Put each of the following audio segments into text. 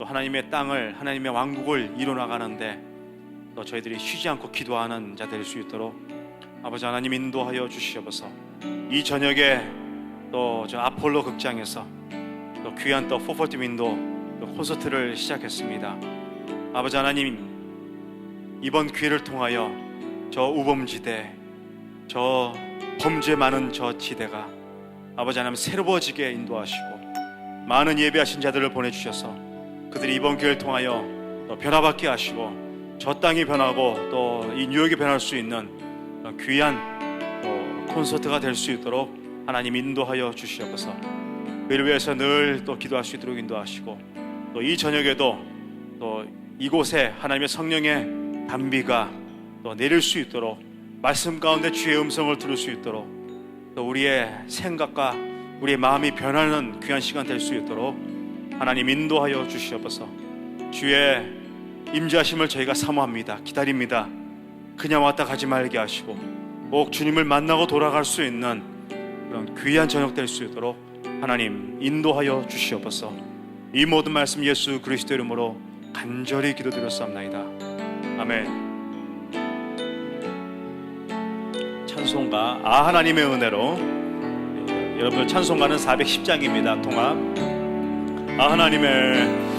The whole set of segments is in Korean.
또 하나님의 땅을, 하나님의 왕국을 이뤄나가는데 또 저희들이 쉬지 않고 기도하는 자 될 수 있도록 아버지 하나님 인도하여 주시옵소서. 이 저녁에 또 저 아폴로 극장에서 또 귀한 또 440 윈도 콘서트를 시작했습니다. 아버지 하나님, 이번 기회를 통하여 저 우범지대, 저 범죄 많은 저 지대가 아버지 하나님 새로워지게 인도하시고 많은 예배하신 자들을 보내주셔서 그들이 이번 기회를 통하여 또 변화받게 하시고 저 땅이 변하고 또 이 뉴욕이 변할 수 있는 귀한 또 콘서트가 될 수 있도록 하나님 인도하여 주시옵소서. 그를 위해서 늘 또 기도할 수 있도록 인도하시고 또 이 저녁에도 또 이곳에 하나님의 성령의 단비가 또 내릴 수 있도록 말씀 가운데 주의 음성을 들을 수 있도록 또 우리의 생각과 우리의 마음이 변하는 귀한 시간 될 수 있도록 하나님 인도하여 주시옵소서. 주의 임재하심을 저희가 사모합니다. 기다립니다. 그냥 왔다 가지 말게 하시고 꼭 주님을 만나고 돌아갈 수 있는 그런 귀한 저녁 될 수 있도록 하나님 인도하여 주시옵소서. 이 모든 말씀 예수 그리스도 이름으로 간절히 기도드렸사옵나이다. 아멘. 찬송가 하나님의 은혜로, 여러분 찬송가는 410장입니다. 통합. 하나님의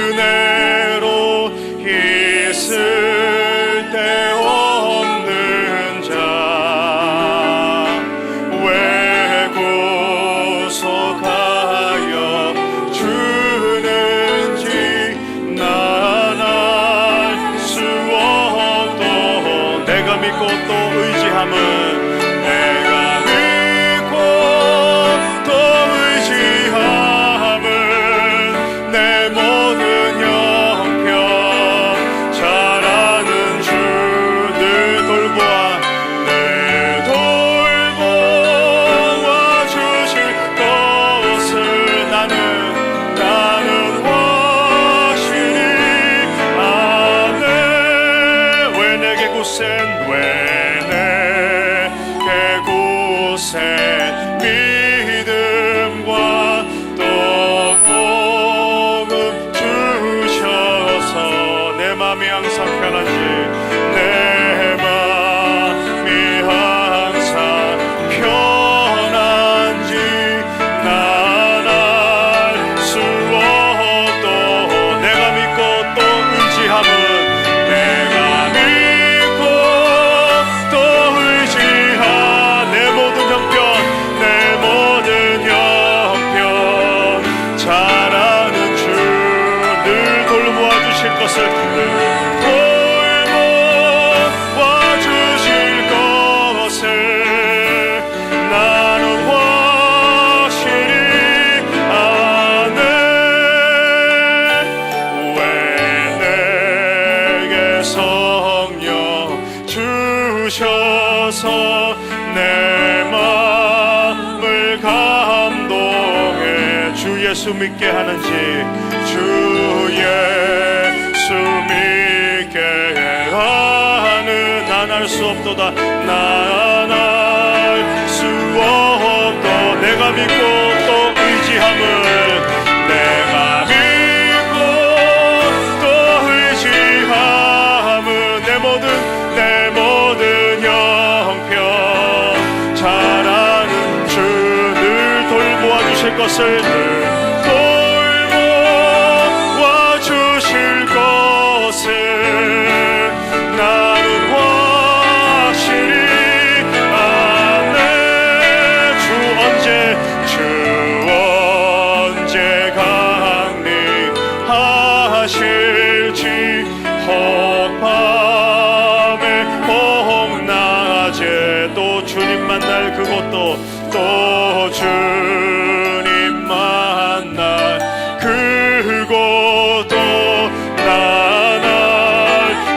은혜로 있을 때 없는 자 왜 구속하여 주는지 난 알 수 없도 내가 믿고 또 의지함은 믿음과 또 복음 주셔서 내 맘이 항상 편한지 내 맘이 항상 편한지 난 알 수 없도 내가 믿고 또 의지함은 주셔서 내 마음을 감동해 주 예수 믿게 하는지 주 예수 믿게 하는 난 알 수 없도다 난 알 수 없도 내가 믿고 또 의지함을 내가 믿고 또 의지함은 내 모든 형편 잘하는 주 늘 돌보아 주실 것을 늘 돌보아 주실 것을 나는 확실히 아네. 주 언제 강림하실지 혹밤에 혹낮에 또 주님 만날 그곳도 또 주님 만날 그곳도 난 알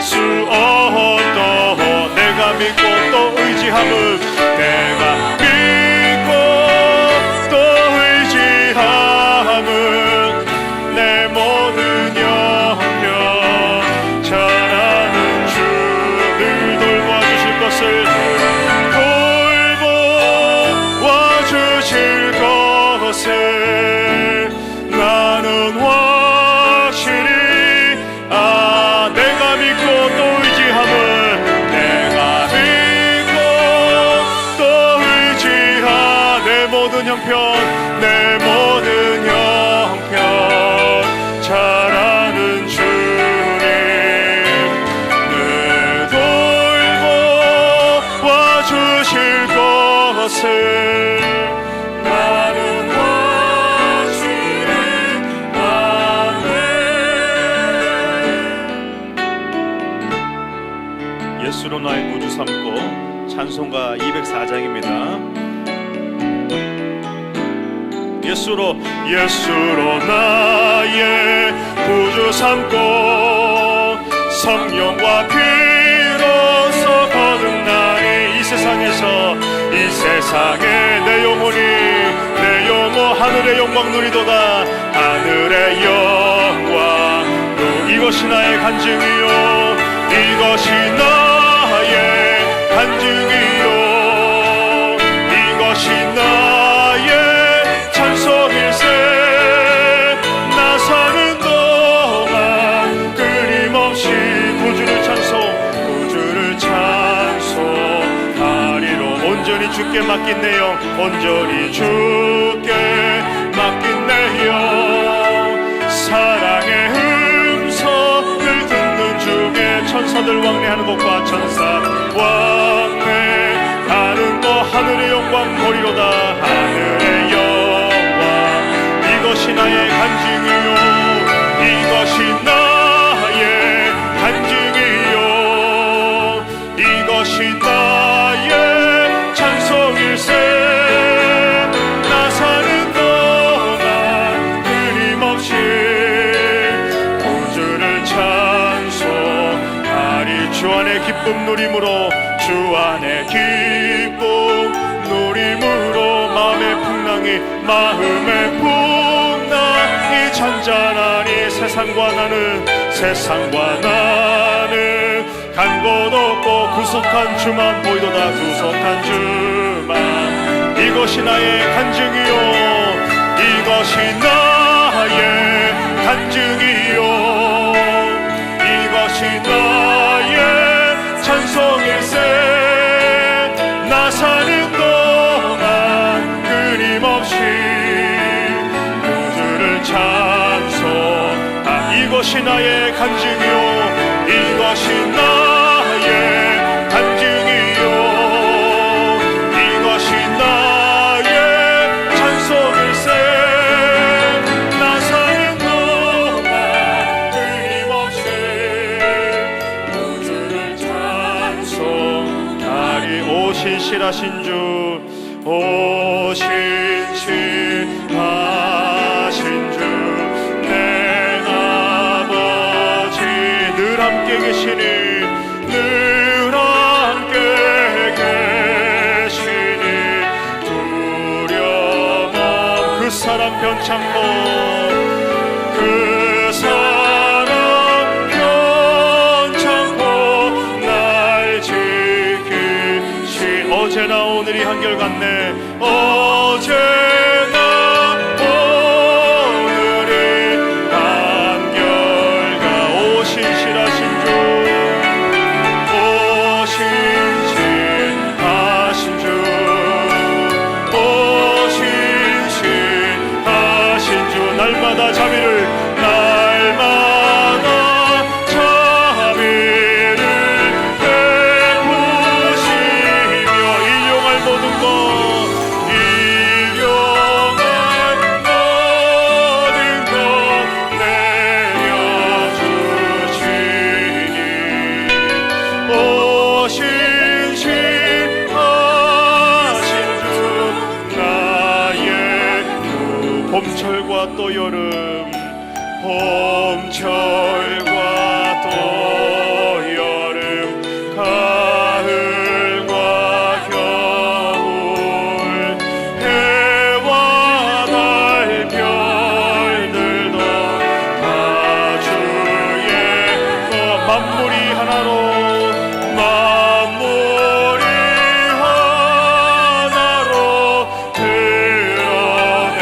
수 없도 내가 믿고 또 의지함은 내가 믿고 또 의지함은 내 모든 형편 잘하는 주 늘 돌보아 주실 것을 돌보아 주실 것을 나는 확실히 내가 믿고 또 의지함을 내가 믿고 또 의지하 내 모든 형편 내 모든 형편 잘하는 주님 늘 돌보 와주실 것을 나는 확실히 아멘. 예수로 나의 구주 삼고 찬송가 204장입니다. 예수로 나의 구주 삼고 성령과 피로서 거듭나니 이 세상에 내 영혼이 내 영혼 하늘의 영광 누리도다 하늘의 영광 이것이 나의 간증이요 이것이 나의 간증이요 이것이 나의 찬송일세 나 사는 동안 끊임없이 구주를 찬송하리로 온전히 주께 맡긴 내 영 온전히 주께 맡긴 내 영 사랑의 음성을 듣는 중에 천사들 왕래하는 것과 천사 왕래하는 것 하늘의 영광 보리로다 하늘의 영광 이것이 나의 간증이요 이것이 나의 간증이요 이것이 나의 찬송일세 나 사는 동안 끊임없이 구주를 찬송하리 주 안의 기쁨 누림으로 주 안의 기쁨 누림으로 마음의 풍랑이 잔잔하니 세상과 나는 간 곳 없고 구속한 주만 보이도다 구속한 주만 이것이 나의 간증이요 이것이 나의 간증이요 이것이 나의 찬송일세 나 사는 동안 끊임없이 구주를 찬송 이것이 나의 간증이요 이것이 나의 간증이요 이것이 나의 찬송일세 나 사는 동안 끊임없이 구주를 찬송하리 오 신실하신 주 오 신실하신 주 내 아버지 늘 함께 계시니 늘 함께 계시니 두려움 그 사랑 변창고 그 사랑 변창고 날 지키시 어제나 오늘이 한결같네 어제나 오늘이 한결같 오 신실하신 주 오 신실하신 주 오 신실하신 주 날마다 자비를 베푸시며 일용할 모든 것 내려주시니 오 신실하신 주 나의 봄철과 또 여름 봄철과 또 여름 가을과 겨울 해와 달 별들도 다 주의 만물이 하나로 드러내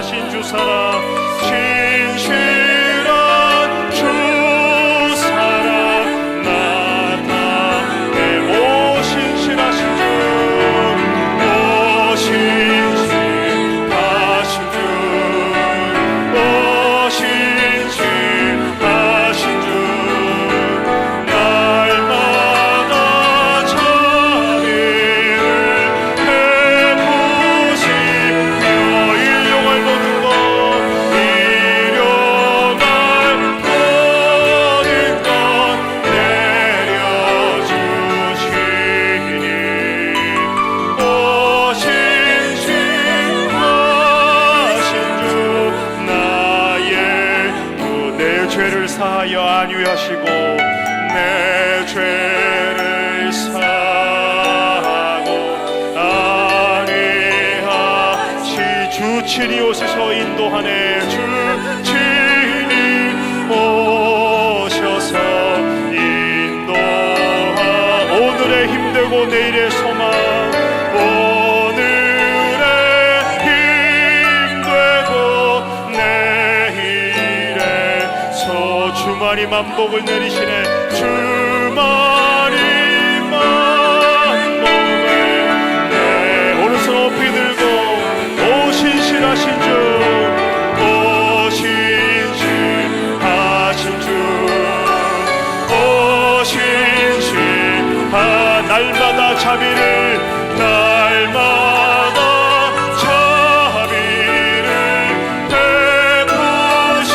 신실하신 주 사랑, 신실한 주 사랑 나타내. 오 신실하신 주, 오 신실하신 주, 오 신실하신 주, 날마다 자비를 베푸시며 일용할 모든 것, 일용할 모든 것 내려주시니. 오 신실하신 주, 나의 내 죄를 사하여 안위하시고 내 죄를 사하고 안위하시. 주 친히 오셔서 인도하네. 주 친히 오셔서 인도하. 오늘의 힘되고 내일의 소망, 오늘의 힘되고 내일의 주만이 만복을 내리시네. 주만이 만복을 내. 오른손 높이 들고 오 신실하신 주, 오 신실하신 주, 오 신실하. 날마다 자비를, 날마다 자비를 베푸시.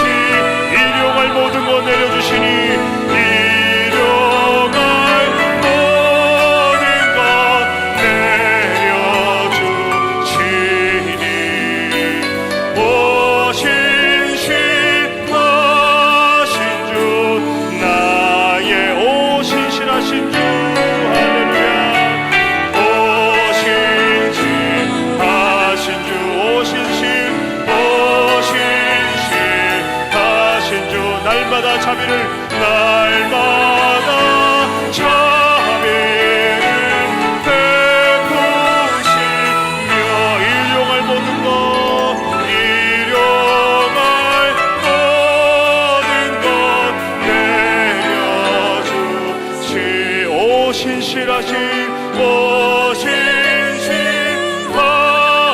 일용할 모든 것 내려주시니. 일용할 모든 것 내려주시니. 오 신실하신 주, 나의 오 신실하신 주, 할렐루야. 오 신실하신 주, 오 신실하신 주, 날마다 자비를, 날마다 자비를 베푸시며 일용할 모든 것, 일용할 모든 것 내려주시. 오 신실하신, 오 신실하,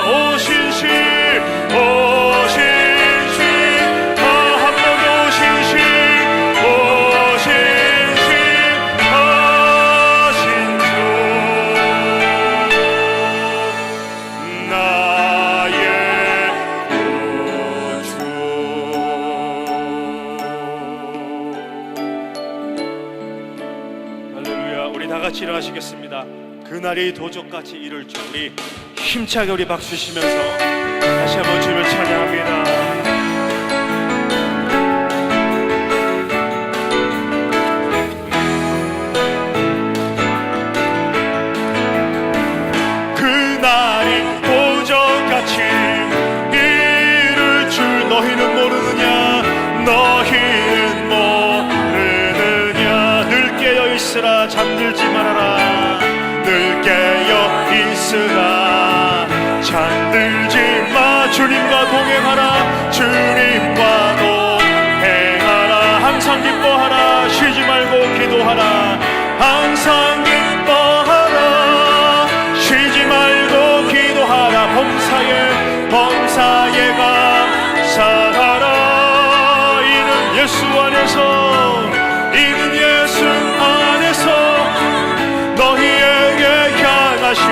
오 신실, 오 신실, 다 한 번 오 신실, 오 신실하신 주, 나의 구주. 할렐루야. 우리 다 같이 일어나시겠습니다. 그날이 도적같이 이룰 줄 우리 힘차게 우리 박수 치면서 다시 한번 주님을 찬양합니다. 그날이 도적같이 이룰 줄 너희는 모르느냐, 너희는 모르느냐. 늘 깨어 있으라, 잠들지 말아라. 늘 깨어 있으라, 잠들지 마. 주님과 동행하라, 주님과 동행하라. 항상 기뻐하라, 쉬지 말고 기도하라. 항상 기뻐하라, 쉬지 말고 기도하라. 범사에 감사하라. 이는 예수 안에서, 이는 예수 안에서 너희에게 향하신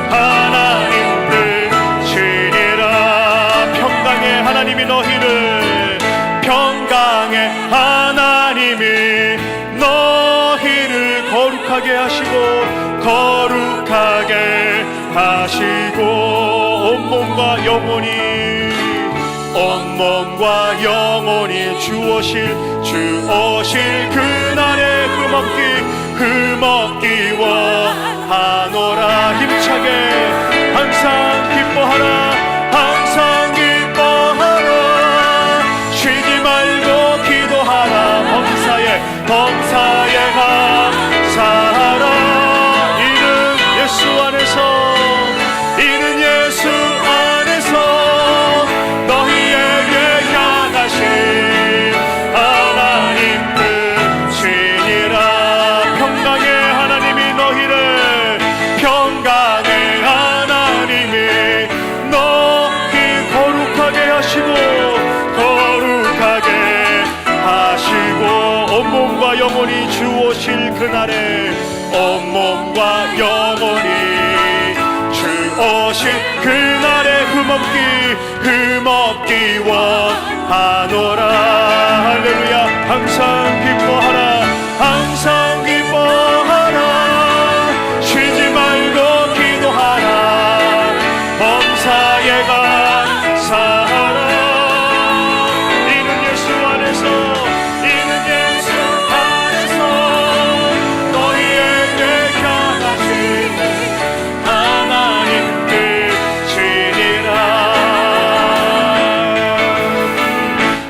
하나님들 친이라. 평강의 하나님이 너희를, 평강의 하나님이 너희를 거룩하게 하시고, 거룩하게 하시고, 온몸과 영혼이, 온몸과 영혼이 주오실 그날의 흠없기워 하노라. 힘차게 항상 기뻐하라, 항상 기뻐하라. 쉬지 말고 기도하라. 범사에 감사하라. 이는 예수 안에서, 이는 예수 안에서 구원하신 그날의 흠없기 원하노라. 할렐루야. 항상 기뻐하라. 항상 기뻐하라. 쉬지 말고 기도하라. 범사에 감사하라. 이는 예수 안에서 너희에게 향하신 하나님 뜻이니라.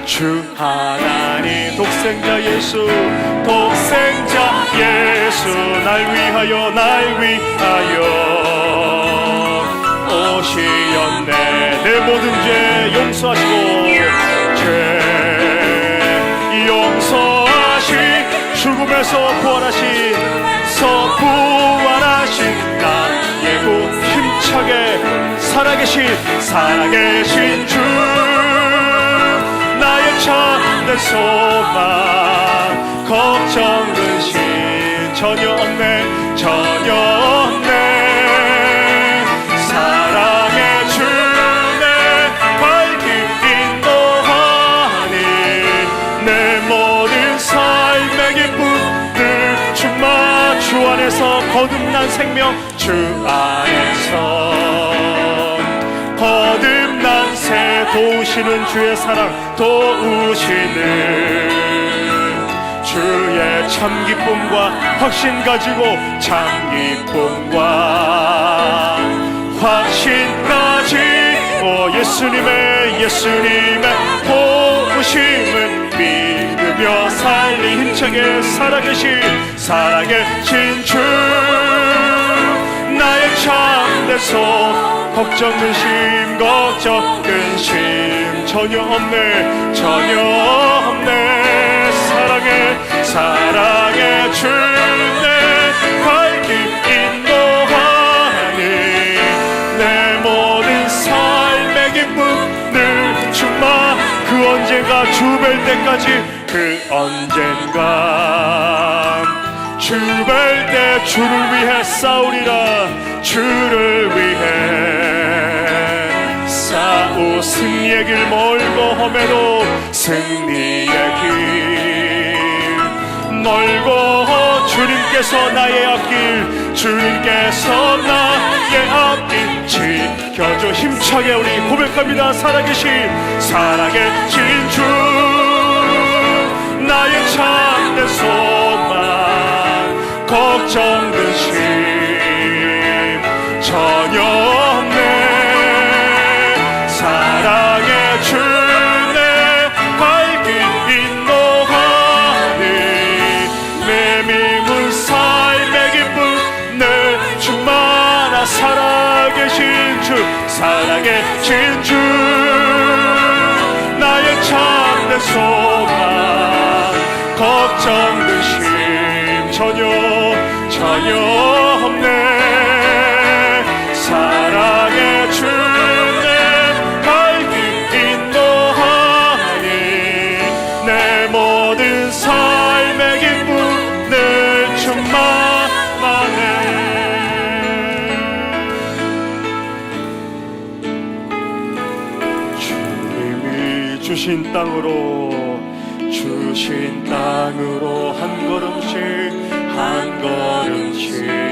주 하나님 독생자 예수 날 위하여 오시었네. 내 모든 죄 용서하시고 죄 용서하신 죽음에서 부활하신 나의 구 힘차게 살아계신 주 나의 참된 소망 걱정 근심 전혀 없네. 사랑의 주내 밝기 인도하니 내 모든 삶의 기쁨들 충만 주 안에서 거듭난 생명 주 안에서 거듭난 새 도우시는 주의 사랑 도우시는 주의 참 기쁨과 확신 가지고 참 기쁨과 확신 가지고 예수님의 도우심을 믿으며 살리 힘차게 살아계신 주 나의 참된 소 걱정 근심 전혀 없네. 사랑의 주내 밝기 인도하니 내 모든 삶의 기쁨 늘 충만 그 언젠가 주 뵐 때까지 주 뵐 때 주를 위해 싸우리라. 주를 위해 승리의 길 멀고 험해도 승리의 길 멀고 주님께서 나의 앞길 지켜줘. 힘차게 우리 고백합니다. 살아계신 주 나의 참된 소망 걱정 근심 전혀 없네. 사랑의 주내 밝기 인도하니 내 믿음 삶의 기쁨 늘 충만하 살아계신 주 나의 참된 소망 걱정 근심 전혀 없네. 사랑의 주내 밝기 인도하니 내 모든 삶의 기쁨 늘 충만하네. 주님이 주신 땅으로 한 걸음씩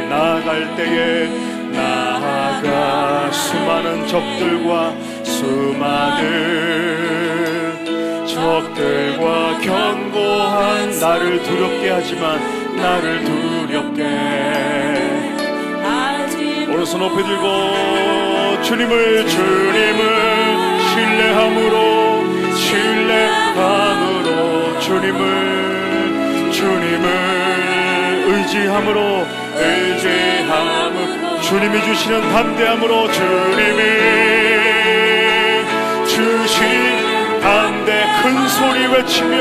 나아갈 때에 나아가 수많은 적들과 견고한 나를 두렵게 하지만 오른손 높이 들고 주님을 신뢰함으로 주님을 의지함으로 주님이 주시는 담대함으로 주님이 주신 담대 큰 소리 외치며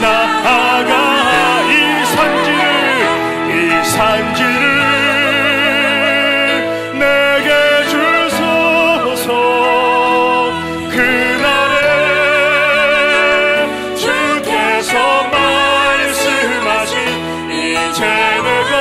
나아가 이 산지를 내게 주소서. 그날에 주께서 말씀하신 이제 내가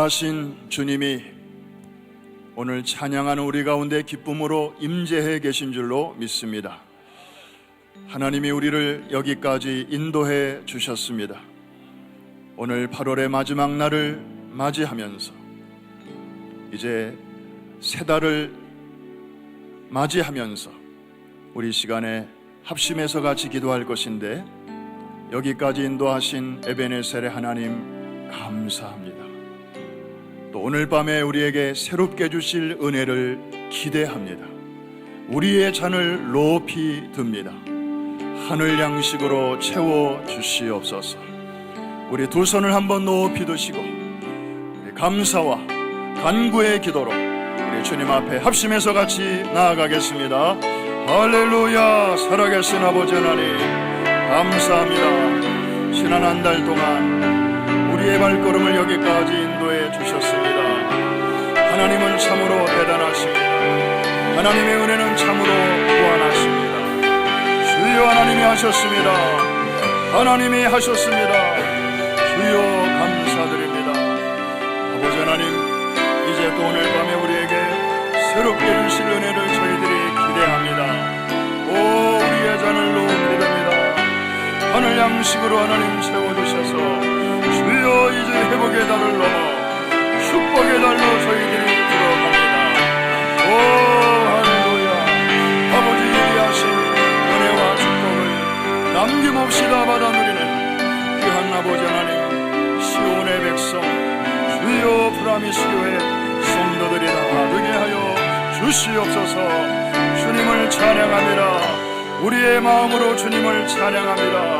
인도하신 주님이 오늘 찬양하는 우리 가운데 기쁨으로 임재해 계신 줄로 믿습니다. 하나님이 우리를 여기까지 인도해 주셨습니다. 오늘 8월의 마지막 날을 맞이하면서 이제 새 달을 맞이하면서 우리 시간에 합심해서 같이 기도할 것인데, 여기까지 인도하신 에베네셀의 하나님 감사합니다. 또 오늘 밤에 우리에게 새롭게 주실 은혜를 기대합니다. 우리의 잔을 높이 듭니다. 하늘 양식으로 채워 주시옵소서. 우리 두 손을 한번 높이 드시고 우리 감사와 간구의 기도로 우리 주님 앞에 합심해서 같이 나아가겠습니다. 할렐루야. 살아계신 아버지 하나님 감사합니다. 지난 한 달 동안 우리의 발걸음을 여기까지 인도해 주셨습니다. 하나님은 참으로 대단하십니다. 하나님의 은혜는 참으로 무한하십니다. 주여 하나님이 하셨습니다. 하나님이 하셨습니다. 주여 감사드립니다. 아버지 하나님, 이제 또 오늘 밤에 우리에게 새롭게 주실 은혜를 저희들이 기대합니다. 오, 우리의 잔을 높이 듭니다. 하늘 양식으로 하나님 채워주셔서 주여 이제 회복의 달을 넘어 축복의 달로 저희들이 들어갑니다. 오, 할렐루야. 아버지 예비하신 은혜와 축복을 남김없이 다 받아 누리는 귀한 아버지 하나님, 시온의 백성 주여 프라미스 교회 성도들이 다 되게 하여 주시옵소서. 주님을 찬양합니다. 우리의 마음으로 주님을 찬양합니다.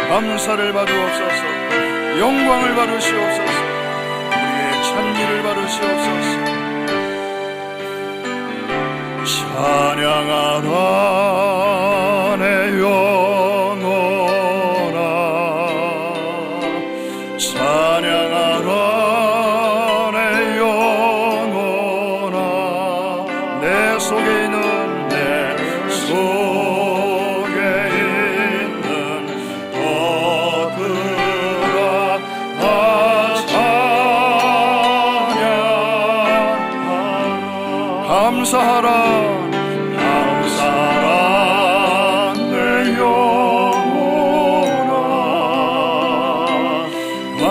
감사를 받으옵소서. 영광을 받으시옵소서. 우리의 찬미를 받으시옵소서. 찬양하라 내 영혼아, 찬양하라 내 영혼아. 내 속에 있는 내 속에 있는 것들아 다 찬양하라. 감사하라.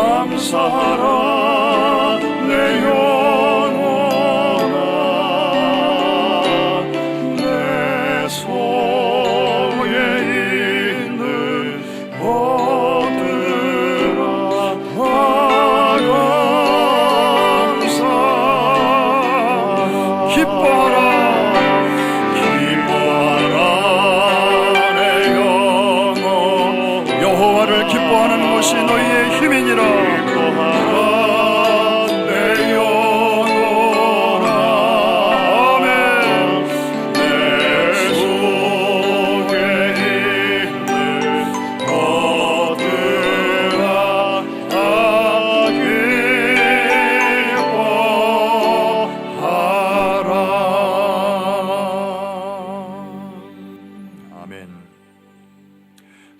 감사하라 내 영혼아, 내 속에 있는 것들아 감사. 기뻐하라 기뻐하라 내 영혼. 여호와를 기뻐하는 것이 너희의 힘이니라.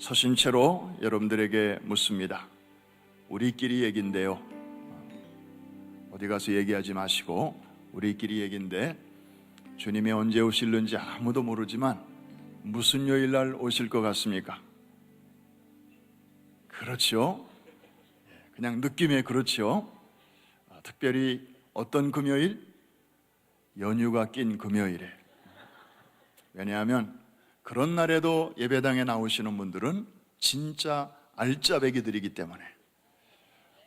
서신 채로 여러분들에게 묻습니다. 우리끼리 얘기인데요, 어디 가서 얘기하지 마시고 우리끼리 얘기인데, 주님이 언제 오실는지 아무도 모르지만 무슨 요일날 오실 것 같습니까? 그렇죠? 그냥 느낌에 그렇죠? 특별히 어떤 금요일? 연휴가 낀 금요일에. 왜냐하면 그런 날에도 예배당에 나오시는 분들은 진짜 알짜배기들이기 때문에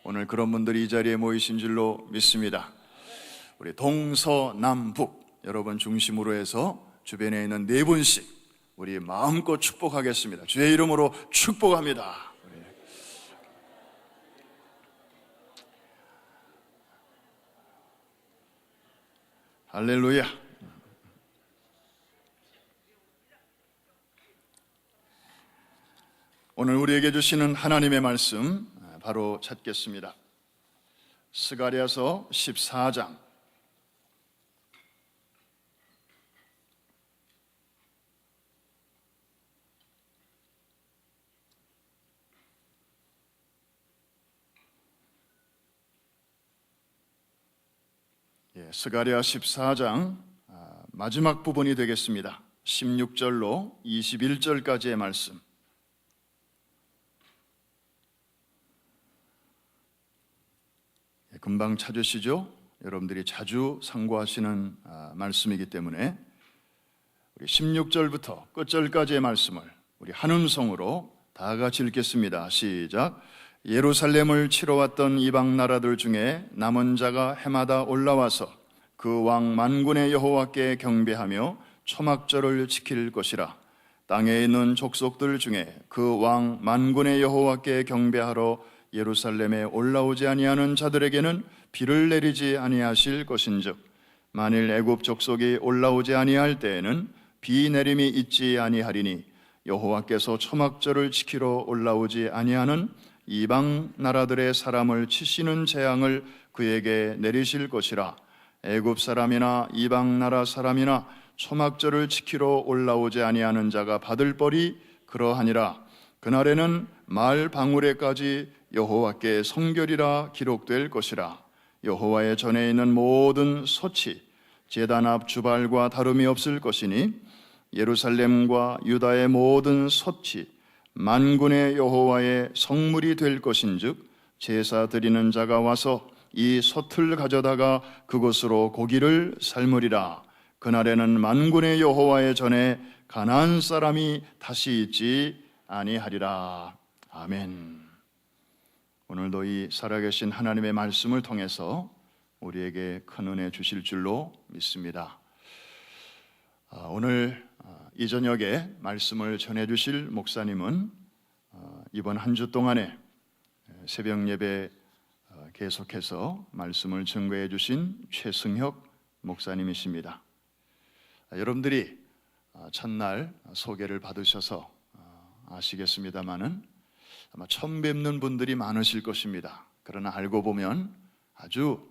오늘 그런 분들이 이 자리에 모이신 줄로 믿습니다. 우리 동서남북 여러분 중심으로 해서 주변에 있는 네 분씩 우리 마음껏 축복하겠습니다. 주의 이름으로 축복합니다. 할렐루야. 오늘 우리에게 주시는 하나님의 말씀 바로 찾겠습니다. 스가랴서 14장 스가랴 14장 마지막 부분이 되겠습니다. 16절로 21절까지의 말씀. 금방 찾으시죠? 여러분들이 자주 상고하시는 말씀이기 때문에 우리 16절부터 끝절까지의 말씀을 우리 한음성으로 다 같이 읽겠습니다. 시작. 예루살렘을 치러 왔던 이방 나라들 중에 남은 자가 해마다 올라와서 그 왕 만군의 여호와께 경배하며 초막절을 지킬 것이라. 땅에 있는 족속들 중에 그 왕 만군의 여호와께 경배하러 예루살렘에 올라오지 아니하는 자들에게는 비를 내리지 아니하실 것인즉, 만일 애굽 족속이 올라오지 아니할 때에는 비 내림이 있지 아니하리니 여호와께서 초막절을 지키러 올라오지 아니하는 이방 나라들의 사람을 치시는 재앙을 그에게 내리실 것이라. 애굽 사람이나 이방 나라 사람이나 초막절을 지키러 올라오지 아니하는 자가 받을 벌이 그러하니라. 그날에는 말 방울에까지 여호와께 성결이라 기록될 것이라. 여호와의 전에 있는 모든 소치 제단 앞 주발과 다름이 없을 것이니 예루살렘과 유다의 모든 솥이 만군의 여호와의 성물이 될 것인즉, 제사 드리는 자가 와서 이 솥을 가져다가 그곳으로 고기를 삶으리라. 그날에는 만군의 여호와의 전에 가나안 사람이 다시 있지 아니하리라. 아멘. 오늘도 이 살아계신 하나님의 말씀을 통해서 우리에게 큰 은혜 주실 줄로 믿습니다. 오늘 이 저녁에 말씀을 전해주실 목사님은 이번 한 주 동안에 새벽 예배 계속해서 말씀을 증거해 주신 최승혁 목사님이십니다. 여러분들이 첫날 소개를 받으셔서 아시겠습니다마는 아마 처음 뵙는 분들이 많으실 것입니다. 그러나 알고 보면 아주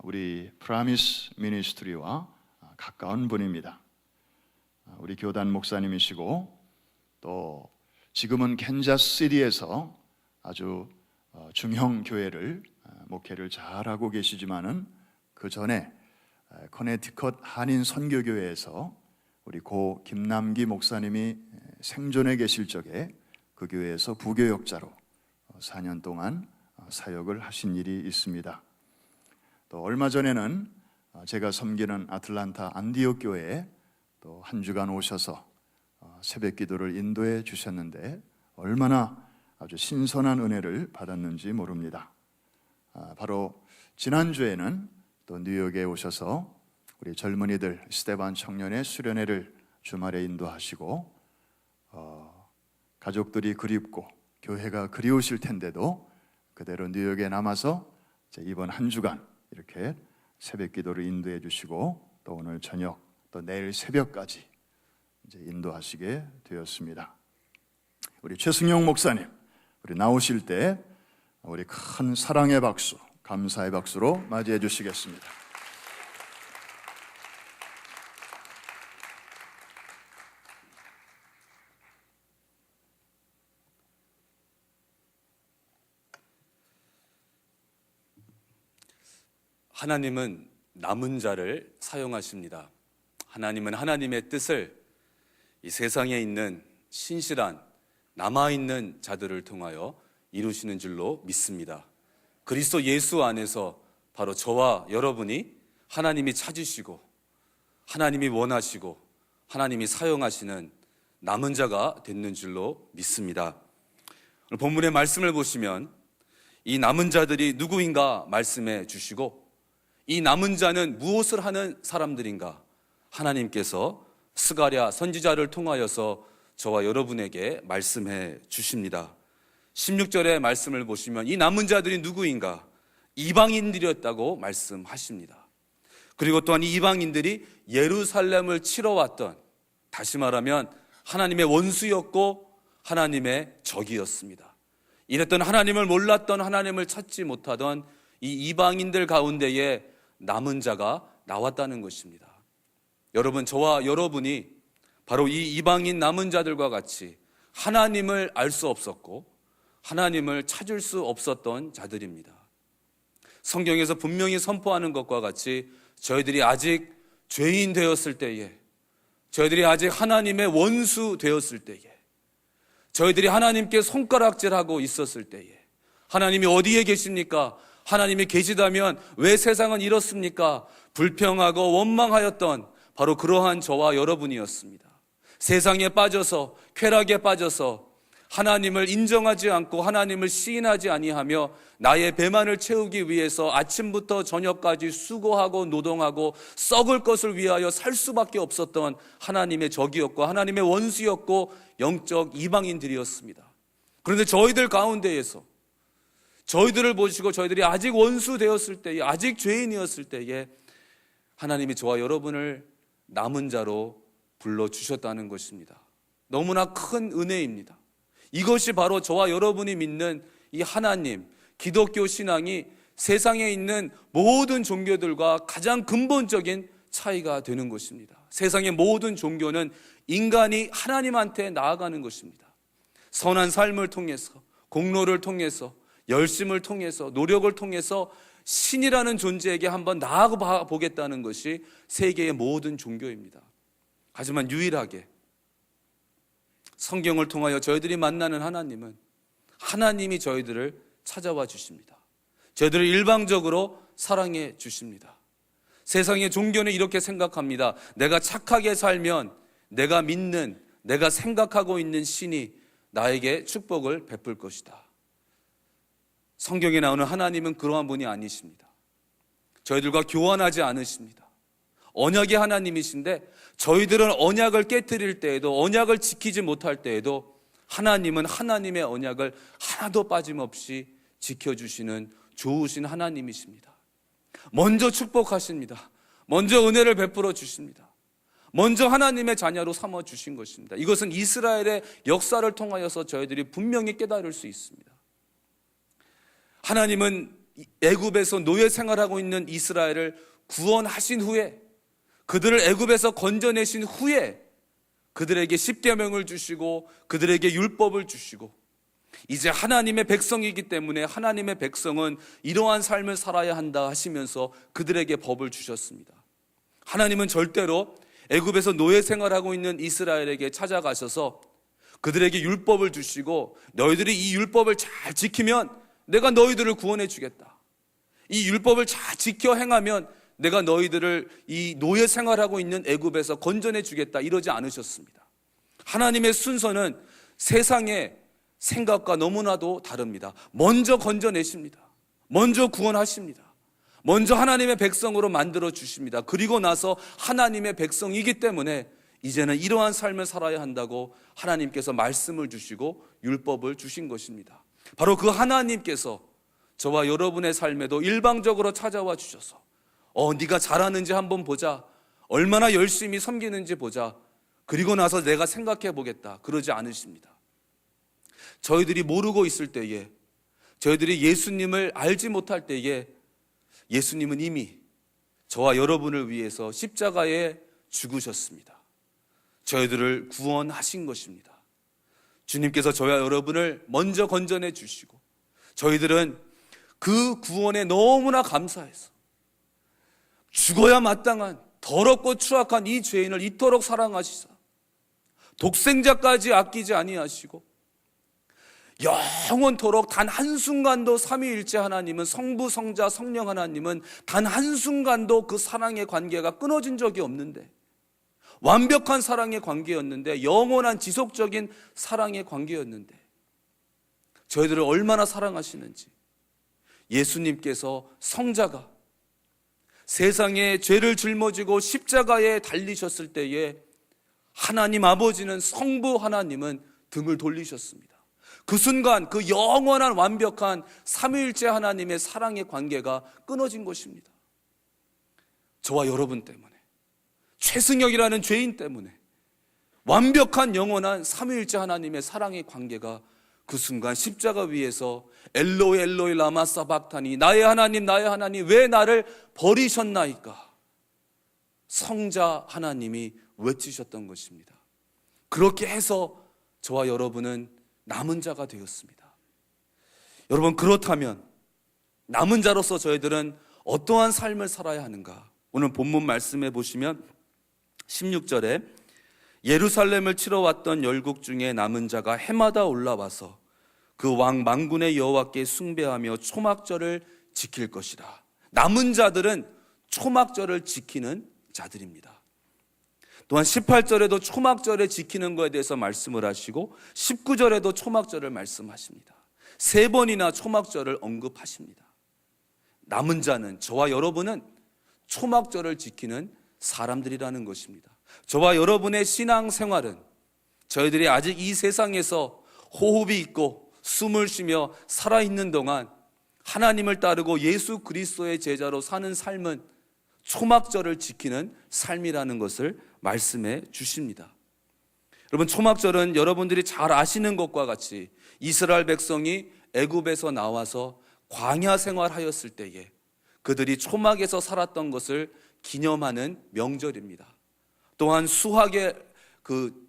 우리 프라미스 미니스트리와 가까운 분입니다. 우리 교단 목사님이시고 또 지금은 캔자스시티에서 아주 중형 교회를 목회를 잘하고 계시지만은 그 전에 커네티컷 한인 선교교회에서 우리 고 김남기 목사님이 생존해 계실 적에 그 교회에서 부교역자로 4년 동안 사역을 하신 일이 있습니다. 또 얼마 전에는 제가 섬기는 아틀란타 안디옥 교회에 또 한 주간 오셔서 새벽 기도를 인도해 주셨는데 얼마나 아주 신선한 은혜를 받았는지 모릅니다. 바로 지난주에는 또 뉴욕에 오셔서 우리 젊은이들 스테반 청년의 수련회를 주말에 인도하시고 가족들이 그립고 교회가 그리우실 텐데도 그대로 뉴욕에 남아서 이번 한 주간 이렇게 새벽 기도를 인도해 주시고 또 오늘 저녁 또 내일 새벽까지 이제 인도하시게 되었습니다. 우리 최승용 목사님, 우리 나오실 때 우리 큰 사랑의 박수, 감사의 박수로 맞이해 주시겠습니다. 하나님은 남은 자를 사용하십니다. 하나님은 하나님의 뜻을 이 세상에 있는 신실한 남아있는 자들을 통하여 이루시는 줄로 믿습니다. 그리스도 예수 안에서 바로 저와 여러분이 하나님이 찾으시고 하나님이 원하시고 하나님이 사용하시는 남은 자가 됐는 줄로 믿습니다. 오늘 본문의 말씀을 보시면 이 남은 자들이 누구인가 말씀해 주시고 이 남은 자는 무엇을 하는 사람들인가 하나님께서 스가랴 선지자를 통하여서 저와 여러분에게 말씀해 주십니다. 16절의 말씀을 보시면 이 남은 자들이 누구인가? 이방인들이었다고 말씀하십니다. 그리고 또한 이 이방인들이 예루살렘을 치러 왔던, 다시 말하면 하나님의 원수였고 하나님의 적이었습니다. 이랬던 하나님을 몰랐던, 하나님을 찾지 못하던 이 이방인들 가운데에 남은 자가 나왔다는 것입니다. 여러분, 저와 여러분이 바로 이 이방인 남은 자들과 같이 하나님을 알 수 없었고 하나님을 찾을 수 없었던 자들입니다. 성경에서 분명히 선포하는 것과 같이 저희들이 아직 죄인 되었을 때에, 저희들이 아직 하나님의 원수 되었을 때에, 저희들이 하나님께 손가락질하고 있었을 때에, 하나님이 어디에 계십니까? 하나님이 계시다면 왜 세상은 이렇습니까? 불평하고 원망하였던 바로 그러한 저와 여러분이었습니다. 세상에 빠져서, 쾌락에 빠져서 하나님을 인정하지 않고 하나님을 시인하지 아니하며 나의 배만을 채우기 위해서 아침부터 저녁까지 수고하고 노동하고 썩을 것을 위하여 살 수밖에 없었던 하나님의 적이었고 하나님의 원수였고 영적 이방인들이었습니다. 그런데 저희들 가운데에서 저희들을 보시고 저희들이 아직 원수 되었을 때에, 아직 죄인이었을 때에 하나님이 저와 여러분을 남은 자로 불러주셨다는 것입니다. 너무나 큰 은혜입니다. 이것이 바로 저와 여러분이 믿는 이 하나님, 기독교 신앙이 세상에 있는 모든 종교들과 가장 근본적인 차이가 되는 것입니다. 세상의 모든 종교는 인간이 하나님한테 나아가는 것입니다. 선한 삶을 통해서, 공로를 통해서, 열심을 통해서, 노력을 통해서 신이라는 존재에게 한번 나아가 보겠다는 것이 세계의 모든 종교입니다. 하지만 유일하게 성경을 통하여 저희들이 만나는 하나님은 하나님이 저희들을 찾아와 주십니다. 저희들을 일방적으로 사랑해 주십니다. 세상의 종교는 이렇게 생각합니다. 내가 착하게 살면 내가 믿는, 내가 생각하고 있는 신이 나에게 축복을 베풀 것이다. 성경에 나오는 하나님은 그러한 분이 아니십니다. 저희들과 교환하지 않으십니다. 언약의 하나님이신데 저희들은 언약을 깨트릴 때에도, 언약을 지키지 못할 때에도 하나님은 하나님의 언약을 하나도 빠짐없이 지켜주시는 좋으신 하나님이십니다. 먼저 축복하십니다. 먼저 은혜를 베풀어 주십니다. 먼저 하나님의 자녀로 삼아 주신 것입니다. 이것은 이스라엘의 역사를 통하여서 저희들이 분명히 깨달을 수 있습니다. 하나님은 애굽에서 노예 생활하고 있는 이스라엘을 구원하신 후에, 그들을 애굽에서 건져내신 후에 그들에게 십계명을 주시고 그들에게 율법을 주시고, 이제 하나님의 백성이기 때문에 하나님의 백성은 이러한 삶을 살아야 한다 하시면서 그들에게 법을 주셨습니다. 하나님은 절대로 애굽에서 노예 생활하고 있는 이스라엘에게 찾아가셔서 그들에게 율법을 주시고 너희들이 이 율법을 잘 지키면 내가 너희들을 구원해 주겠다, 이 율법을 잘 지켜 행하면 내가 너희들을 이 노예 생활하고 있는 애굽에서 건져내 주겠다, 이러지 않으셨습니다. 하나님의 순서는 세상의 생각과 너무나도 다릅니다. 먼저 건져내십니다. 먼저 구원하십니다. 먼저 하나님의 백성으로 만들어 주십니다. 그리고 나서 하나님의 백성이기 때문에 이제는 이러한 삶을 살아야 한다고 하나님께서 말씀을 주시고 율법을 주신 것입니다. 바로 그 하나님께서 저와 여러분의 삶에도 일방적으로 찾아와 주셔서 네가 잘하는지 한번 보자, 얼마나 열심히 섬기는지 보자, 그리고 나서 내가 생각해 보겠다, 그러지 않으십니다. 저희들이 모르고 있을 때에, 저희들이 예수님을 알지 못할 때에 예수님은 이미 저와 여러분을 위해서 십자가에 죽으셨습니다. 저희들을 구원하신 것입니다. 주님께서 저와 여러분을 먼저 건져내 주시고 저희들은 그 구원에 너무나 감사해서 죽어야 마땅한 더럽고 추악한 이 죄인을 이토록 사랑하시사 독생자까지 아끼지 아니하시고 영원토록 단 한순간도 삼위일체 하나님은, 성부, 성자, 성령 하나님은 단 한순간도 그 사랑의 관계가 끊어진 적이 없는데, 완벽한 사랑의 관계였는데, 영원한 지속적인 사랑의 관계였는데 저희들을 얼마나 사랑하시는지, 예수님께서 성자가 세상에 죄를 짊어지고 십자가에 달리셨을 때에 하나님 아버지는, 성부 하나님은 등을 돌리셨습니다. 그 순간 그 영원한 완벽한 삼위일체 하나님의 사랑의 관계가 끊어진 것입니다. 저와 여러분 때문에, 최승혁이라는 죄인 때문에 완벽한 영원한 삼위일체 하나님의 사랑의 관계가 그 순간 십자가 위에서 엘로이 엘로이 라마 사박타니, 나의 하나님 나의 하나님 왜 나를 버리셨나이까, 성자 하나님이 외치셨던 것입니다. 그렇게 해서 저와 여러분은 남은 자가 되었습니다. 여러분, 그렇다면 남은 자로서 저희들은 어떠한 삶을 살아야 하는가? 오늘 본문 말씀에 보시면 16절에 예루살렘을 치러 왔던 열국 중에 남은 자가 해마다 올라와서 그 왕 만군의 여호와께 숭배하며 초막절을 지킬 것이라. 남은 자들은 초막절을 지키는 자들입니다. 또한 18절에도 초막절을 지키는 것에 대해서 말씀을 하시고 19절에도 초막절을 말씀하십니다. 3번이나 초막절을 언급하십니다. 남은 자는, 저와 여러분은 초막절을 지키는 사람들이라는 것입니다. 저와 여러분의 신앙생활은 저희들이 아직 이 세상에서 호흡이 있고 숨을 쉬며 살아있는 동안 하나님을 따르고 예수 그리스도의 제자로 사는 삶은 초막절을 지키는 삶이라는 것을 말씀해 주십니다. 여러분, 초막절은 여러분들이 잘 아시는 것과 같이 이스라엘 백성이 애굽에서 나와서 광야 생활하였을 때에 그들이 초막에서 살았던 것을 기념하는 명절입니다. 또한 수확의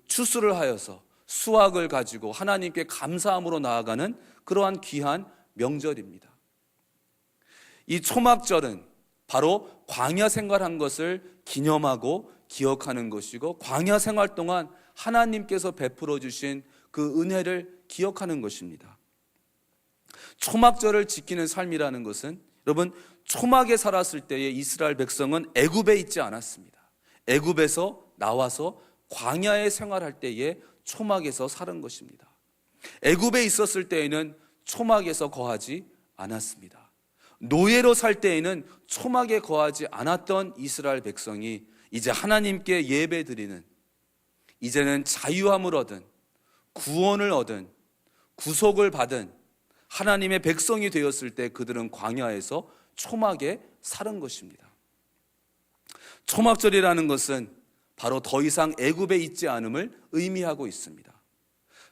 추수를 하여서 수확을 가지고 하나님께 감사함으로 나아가는 그러한 귀한 명절입니다. 이 초막절은 바로 광야 생활한 것을 기념하고 기억하는 것이고, 광야 생활 동안 하나님께서 베풀어 주신 그 은혜를 기억하는 것입니다. 초막절을 지키는 삶이라는 것은, 여러분, 초막에 살았을 때의 이스라엘 백성은 애굽에 있지 않았습니다. 애굽에서 나와서 광야에 생활할 때에 초막에서 사는 것입니다. 애굽에 있었을 때에는 초막에서 거하지 않았습니다. 노예로 살 때에는 초막에 거하지 않았던 이스라엘 백성이 이제 하나님께 예배드리는, 이제는 자유함을 얻은, 구원을 얻은, 구속을 받은 하나님의 백성이 되었을 때 그들은 광야에서 초막에 사는 것입니다. 초막절이라는 것은 바로 더 이상 애굽에 있지 않음을 의미하고 있습니다.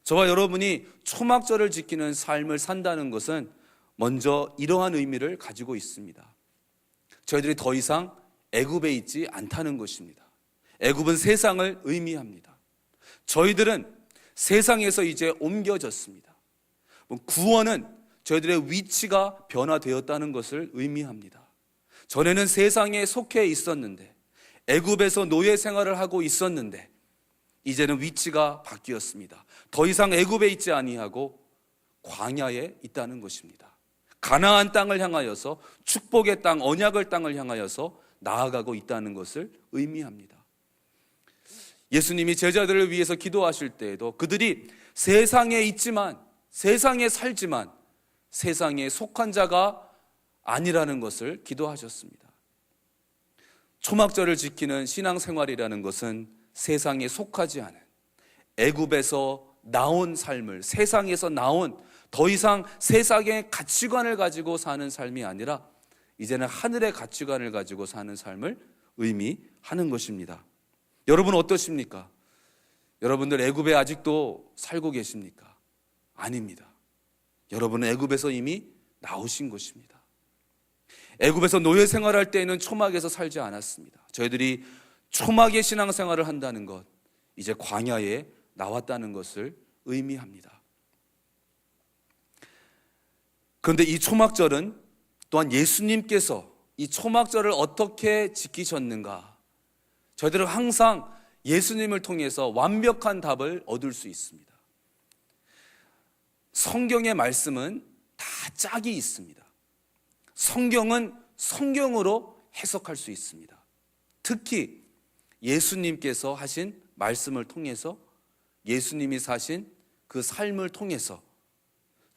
저와 여러분이 초막절을 지키는 삶을 산다는 것은 먼저 이러한 의미를 가지고 있습니다. 저희들이 더 이상 애굽에 있지 않다는 것입니다. 애굽은 세상을 의미합니다. 저희들은 세상에서 이제 옮겨졌습니다. 구원은 저희들의 위치가 변화되었다는 것을 의미합니다. 전에는 세상에 속해 있었는데, 애굽에서 노예 생활을 하고 있었는데, 이제는 위치가 바뀌었습니다. 더 이상 애굽에 있지 아니하고 광야에 있다는 것입니다. 가나안 땅을 향하여서, 축복의 땅, 언약의 땅을 향하여서 나아가고 있다는 것을 의미합니다. 예수님이 제자들을 위해서 기도하실 때에도 그들이 세상에 있지만, 세상에 살지만 세상에 속한 자가 아니라는 것을 기도하셨습니다. 초막절을 지키는 신앙생활이라는 것은 세상에 속하지 않은, 애굽에서 나온 삶을, 세상에서 나온, 더 이상 세상의 가치관을 가지고 사는 삶이 아니라 이제는 하늘의 가치관을 가지고 사는 삶을 의미하는 것입니다. 여러분 어떠십니까? 여러분들 애굽에 아직도 살고 계십니까? 아닙니다. 여러분은 애굽에서 이미 나오신 것입니다. 애굽에서 노예 생활할 때에는 초막에서 살지 않았습니다. 저희들이 초막의 신앙생활을 한다는 것, 이제 광야에 나왔다는 것을 의미합니다. 그런데 이 초막절은 또한 예수님께서 이 초막절을 어떻게 지키셨는가, 저희들은 항상 예수님을 통해서 완벽한 답을 얻을 수 있습니다. 성경의 말씀은 다 짝이 있습니다. 성경은 성경으로 해석할 수 있습니다. 특히 예수님께서 하신 말씀을 통해서, 예수님이 사신 그 삶을 통해서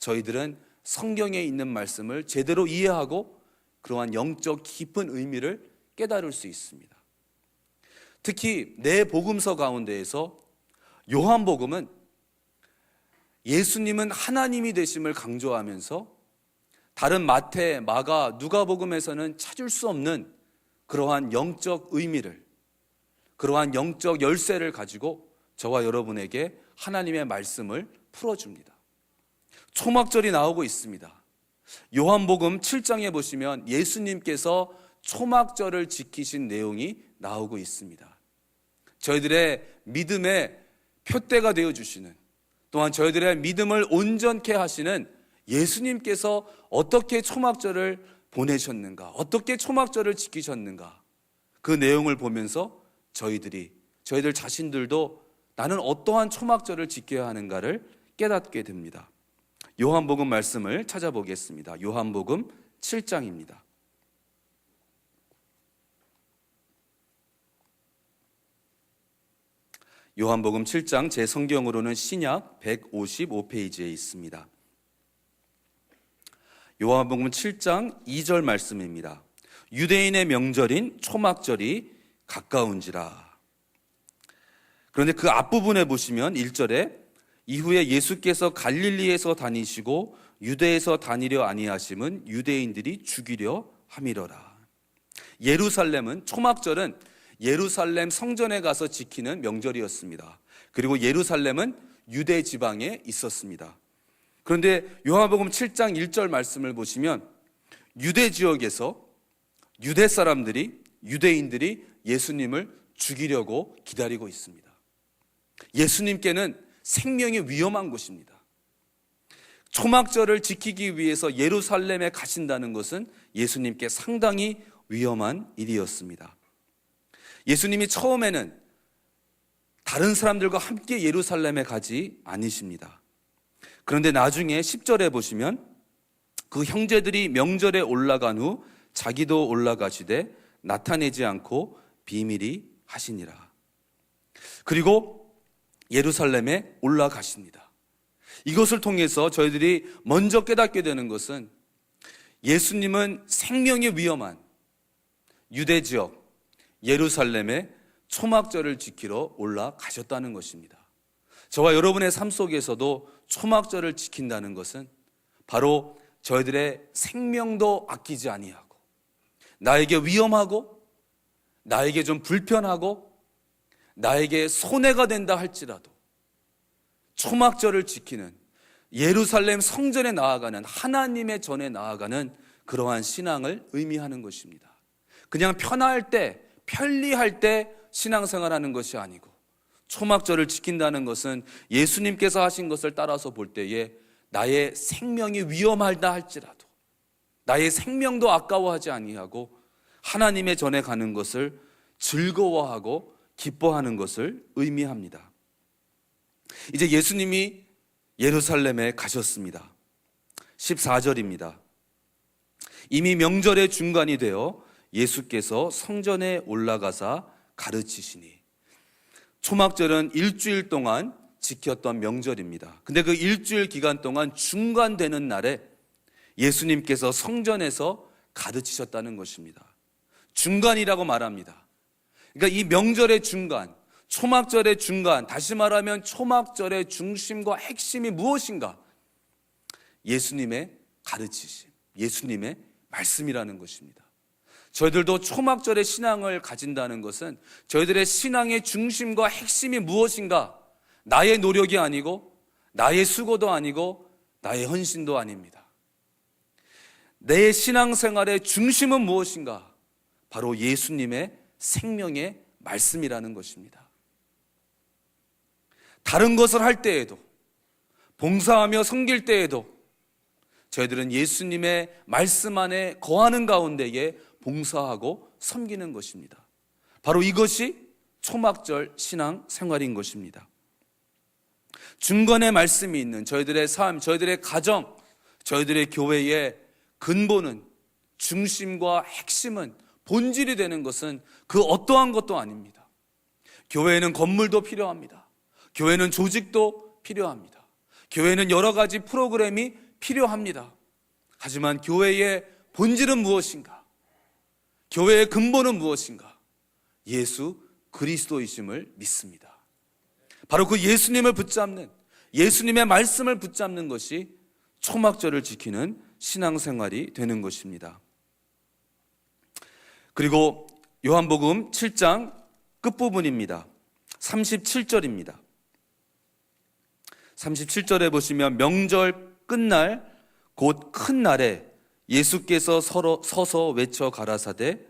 저희들은 성경에 있는 말씀을 제대로 이해하고 그러한 영적 깊은 의미를 깨달을 수 있습니다. 특히 네 복음서 가운데에서 요한복음은 예수님은 하나님이 되심을 강조하면서 다른 마태, 마가, 누가복음에서는 찾을 수 없는 그러한 영적 의미를, 그러한 영적 열쇠를 가지고 저와 여러분에게 하나님의 말씀을 풀어줍니다. 초막절이 나오고 있습니다. 요한복음 7장에 보시면 예수님께서 초막절을 지키신 내용이 나오고 있습니다. 저희들의 믿음의 표대가 되어주시는, 또한 저희들의 믿음을 온전케 하시는 예수님께서 어떻게 초막절을 보내셨는가, 어떻게 초막절을 지키셨는가, 그 내용을 보면서 저희들 자신들도 나는 어떠한 초막절을 지켜야 하는가를 깨닫게 됩니다. 요한복음 말씀을 찾아보겠습니다. 요한복음 7장입니다. 요한복음 7장 제 성경으로는 신약 155페이지에 있습니다. 요한복음 7장 2절 말씀입니다. 유대인의 명절인 초막절이 가까운지라. 그런데 그 앞부분에 보시면 1절에 이후에 예수께서 갈릴리에서 다니시고 유대에서 다니려 아니하심은 유대인들이 죽이려 함이러라. 예루살렘은 초막절은 예루살렘 성전에 가서 지키는 명절이었습니다. 그리고 예루살렘은 유대 지방에 있었습니다. 그런데 요한복음 7장 1절 말씀을 보시면 유대 지역에서 유대 사람들이, 유대인들이 예수님을 죽이려고 기다리고 있습니다. 예수님께는 생명이 위험한 곳입니다. 초막절을 지키기 위해서 예루살렘에 가신다는 것은 예수님께 상당히 위험한 일이었습니다. 예수님이 처음에는 다른 사람들과 함께 예루살렘에 가지 않으십니다. 그런데 나중에 10절에 보시면 그 형제들이 명절에 올라간 후 자기도 올라가시되 나타내지 않고 비밀히 하시니라. 그리고 예루살렘에 올라가십니다. 이것을 통해서 저희들이 먼저 깨닫게 되는 것은 예수님은 생명이 위험한 유대 지역 예루살렘에 초막절을 지키러 올라가셨다는 것입니다. 저와 여러분의 삶 속에서도 초막절을 지킨다는 것은 바로 저희들의 생명도 아끼지 아니하고 나에게 위험하고 나에게 좀 불편하고 나에게 손해가 된다 할지라도 초막절을 지키는 예루살렘 성전에 나아가는 하나님의 전에 나아가는 그러한 신앙을 의미하는 것입니다. 그냥 편할 때 편리할 때 신앙생활하는 것이 아니고 초막절을 지킨다는 것은 예수님께서 하신 것을 따라서 볼 때에 나의 생명이 위험하다 할지라도 나의 생명도 아까워하지 아니하고 하나님의 전에 가는 것을 즐거워하고 기뻐하는 것을 의미합니다. 이제 예수님이 예루살렘에 가셨습니다. 14절입니다. 이미 명절의 중간이 되어 예수께서 성전에 올라가사 가르치시니. 초막절은 일주일 동안 지켰던 명절입니다. 근데 그 일주일 기간 동안 중간되는 날에 예수님께서 성전에서 가르치셨다는 것입니다. 중간이라고 말합니다. 그러니까 이 명절의 중간, 초막절의 중간, 다시 말하면 초막절의 중심과 핵심이 무엇인가? 예수님의 가르치심, 예수님의 말씀이라는 것입니다. 저희들도 초막절의 신앙을 가진다는 것은 저희들의 신앙의 중심과 핵심이 무엇인가? 나의 노력이 아니고 나의 수고도 아니고 나의 헌신도 아닙니다. 내 신앙생활의 중심은 무엇인가? 바로 예수님의 생명의 말씀이라는 것입니다. 다른 것을 할 때에도 봉사하며 섬길 때에도 저희들은 예수님의 말씀 안에 거하는 가운데에 봉사하고 섬기는 것입니다. 바로 이것이 초막절 신앙 생활인 것입니다. 중간에 말씀이 있는 저희들의 삶, 저희들의 가정, 저희들의 교회의 근본은, 중심과 핵심은, 본질이 되는 것은 그 어떠한 것도 아닙니다. 교회에는 건물도 필요합니다. 교회는 조직도 필요합니다. 교회는 여러 가지 프로그램이 필요합니다. 하지만 교회의 본질은 무엇인가? 교회의 근본은 무엇인가? 예수 그리스도이심을 믿습니다. 바로 그 예수님을 붙잡는, 예수님의 말씀을 붙잡는 것이 초막절을 지키는 신앙생활이 되는 것입니다. 그리고 요한복음 7장 끝부분입니다. 37절입니다. 37절에 보시면 명절 끝날 곧 큰 날에 예수께서 서서 외쳐 가라사대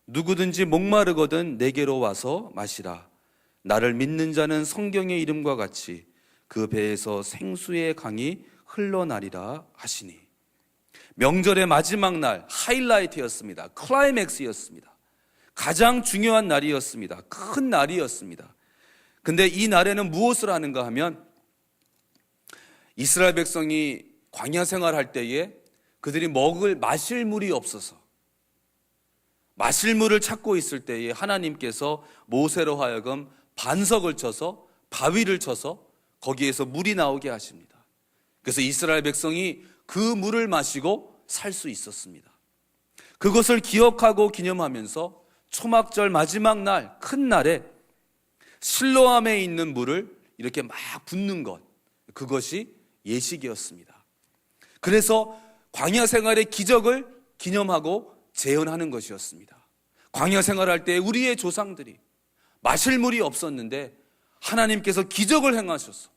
누구든지 목마르거든 내게로 와서 마시라. 나를 믿는 자는 성경의 이름과 같이 그 배에서 생수의 강이 흘러나리라 하시니. 명절의 마지막 날 하이라이트였습니다. 클라이맥스였습니다. 가장 중요한 날이었습니다. 큰 날이었습니다. 근데 이 날에는 무엇을 하는가 하면 이스라엘 백성이 광야 생활할 때에 그들이 마실 물이 없어서 마실 물을 찾고 있을 때에 하나님께서 모세로 하여금 반석을 쳐서 바위를 쳐서 거기에서 물이 나오게 하십니다. 그래서 이스라엘 백성이 그 물을 마시고 살 수 있었습니다. 그것을 기억하고 기념하면서 초막절 마지막 날, 큰 날에 실로암에 있는 물을 이렇게 막 붓는 것, 그것이 예식이었습니다. 그래서 광야 생활의 기적을 기념하고 재현하는 것이었습니다. 광야 생활할 때 우리의 조상들이 마실 물이 없었는데 하나님께서 기적을 행하셔서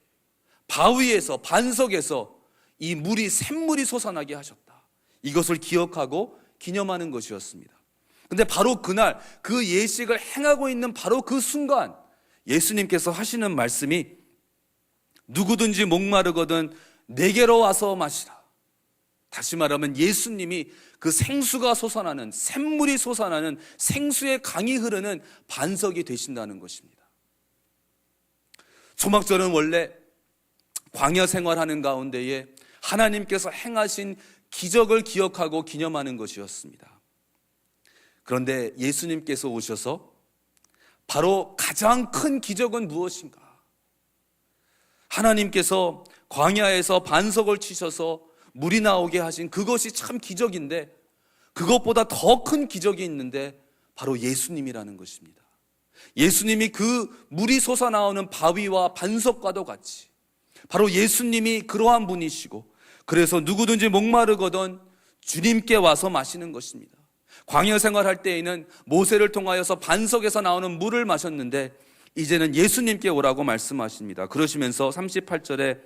바위에서 반석에서 이 물이 샘물이 솟아나게 하셨다. 이것을 기억하고 기념하는 것이었습니다. 근데 바로 그날 그 예식을 행하고 있는 바로 그 순간 예수님께서 하시는 말씀이 누구든지 목마르거든 내게로 와서 마시라. 다시 말하면 예수님이 그 생수가 솟아나는, 샘물이 솟아나는 생수의 강이 흐르는 반석이 되신다는 것입니다. 초막절은 원래 광야 생활하는 가운데에 하나님께서 행하신 기적을 기억하고 기념하는 것이었습니다. 그런데 예수님께서 오셔서 바로 가장 큰 기적은 무엇인가? 하나님께서 광야에서 반석을 치셔서 물이 나오게 하신 그것이 참 기적인데 그것보다 더 큰 기적이 있는데 바로 예수님이라는 것입니다. 예수님이 그 물이 솟아나오는 바위와 반석과도 같이 바로 예수님이 그러한 분이시고 그래서 누구든지 목마르거든 주님께 와서 마시는 것입니다. 광야 생활할 때에는 모세를 통하여서 반석에서 나오는 물을 마셨는데 이제는 예수님께 오라고 말씀하십니다. 그러시면서 38절에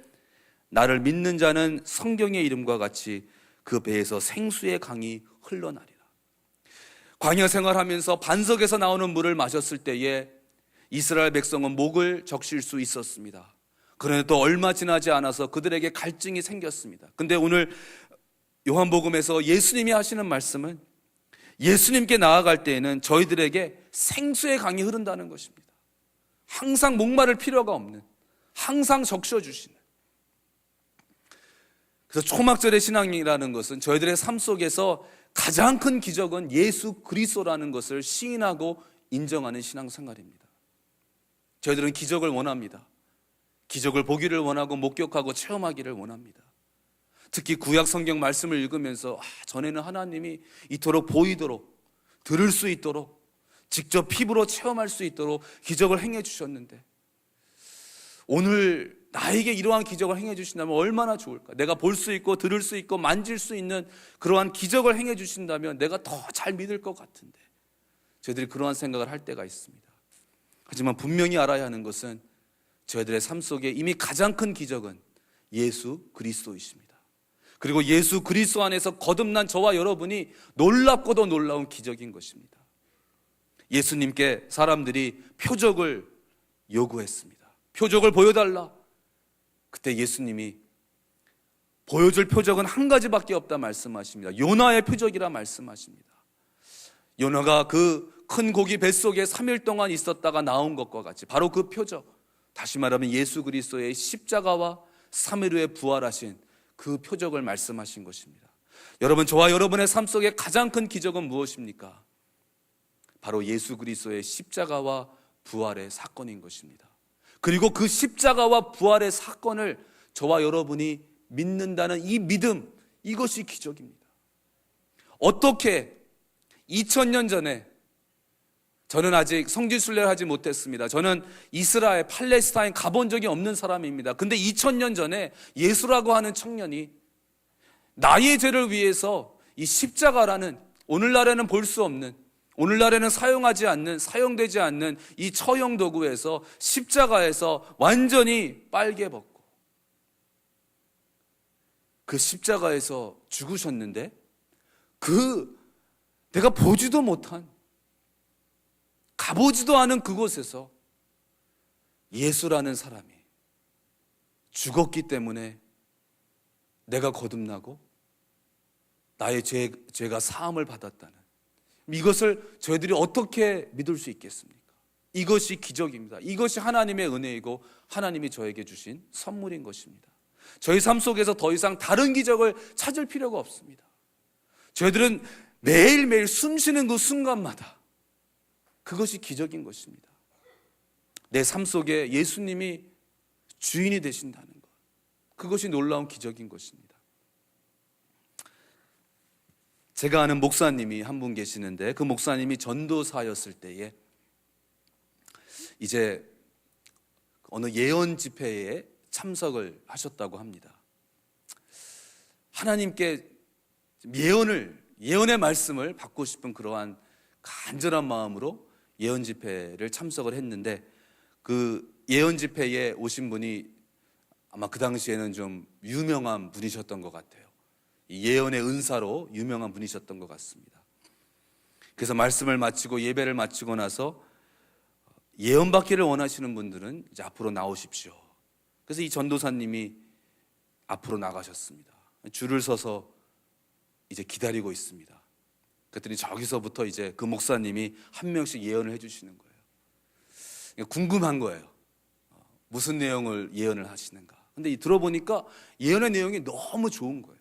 나를 믿는 자는 성경의 이름과 같이 그 배에서 생수의 강이 흘러나리라. 광야 생활하면서 반석에서 나오는 물을 마셨을 때에 이스라엘 백성은 목을 적실 수 있었습니다. 그런데 또 얼마 지나지 않아서 그들에게 갈증이 생겼습니다. 근데 오늘 요한복음에서 예수님이 하시는 말씀은 예수님께 나아갈 때에는 저희들에게 생수의 강이 흐른다는 것입니다. 항상 목마를 필요가 없는, 항상 적셔주시는. 그래서 초막절의 신앙이라는 것은 저희들의 삶 속에서 가장 큰 기적은 예수 그리스도라는 것을 시인하고 인정하는 신앙생활입니다. 저희들은 기적을 원합니다. 기적을 보기를 원하고 목격하고 체험하기를 원합니다. 특히 구약 성경 말씀을 읽으면서 전에는 하나님이 이토록 보이도록 들을 수 있도록 직접 피부로 체험할 수 있도록 기적을 행해 주셨는데 오늘 나에게 이러한 기적을 행해 주신다면 얼마나 좋을까? 내가 볼 수 있고 들을 수 있고 만질 수 있는 그러한 기적을 행해 주신다면 내가 더 잘 믿을 것 같은데 저희들이 그러한 생각을 할 때가 있습니다. 하지만 분명히 알아야 하는 것은 저희들의 삶 속에 이미 가장 큰 기적은 예수 그리스도이십니다. 그리고 예수 그리스도 안에서 거듭난 저와 여러분이 놀랍고도 놀라운 기적인 것입니다. 예수님께 사람들이 표적을 요구했습니다. 표적을 보여달라. 그때 예수님이 보여줄 표적은 한 가지밖에 없다 말씀하십니다. 요나의 표적이라 말씀하십니다. 요나가 그 큰 고기 뱃속에 3일 동안 있었다가 나온 것과 같이 바로 그 표적, 다시 말하면 예수 그리스도의 십자가와 3일 후에 부활하신 그 표적을 말씀하신 것입니다. 여러분, 저와 여러분의 삶 속에 가장 큰 기적은 무엇입니까? 바로 예수 그리스도의 십자가와 부활의 사건인 것입니다. 그리고 그 십자가와 부활의 사건을 저와 여러분이 믿는다는 이 믿음, 이것이 기적입니다. 어떻게 2000년 전에 저는 아직 성지순례를 하지 못했습니다. 저는 이스라엘, 팔레스타인 가본 적이 없는 사람입니다. 근데 2000년 전에 예수라고 하는 청년이 나의 죄를 위해서 이 십자가라는 오늘날에는 볼 수 없는, 오늘날에는 사용되지 않는 이 처형 도구에서 십자가에서 완전히 빨개 벗고 그 십자가에서 죽으셨는데 내가 보지도 못한, 가보지도 않은 그곳에서 예수라는 사람이 죽었기 때문에 내가 거듭나고 나의 죄가 사함을 받았다는 이것을 저희들이 어떻게 믿을 수 있겠습니까? 이것이 기적입니다. 이것이 하나님의 은혜이고 하나님이 저에게 주신 선물인 것입니다. 저희 삶 속에서 더 이상 다른 기적을 찾을 필요가 없습니다. 저희들은 매일매일 숨쉬는 그 순간마다 그것이 기적인 것입니다. 내 삶 속에 예수님이 주인이 되신다는 것, 그것이 놀라운 기적인 것입니다. 제가 아는 목사님이 한 분 계시는데, 그 목사님이 전도사였을 때에 이제 어느 예언 집회에 참석을 하셨다고 합니다. 하나님께 예언의 말씀을 받고 싶은 그러한 간절한 마음으로 예언 집회를 참석을 했는데, 그 예언 집회에 오신 분이 아마 그 당시에는 좀 유명한 분이셨던 것 같아요. 이 예언의 은사로 유명한 분이셨던 것 같습니다. 그래서 말씀을 마치고 예배를 마치고 나서 예언 받기를 원하시는 분들은 이제 앞으로 나오십시오. 그래서 이 전도사님이 앞으로 나가셨습니다. 줄을 서서 이제 기다리고 있습니다. 그랬더니 저기서부터 이제 그 목사님이 한 명씩 예언을 해주시는 거예요. 궁금한 거예요. 무슨 내용을 예언을 하시는가. 근데 들어보니까 예언의 내용이 너무 좋은 거예요.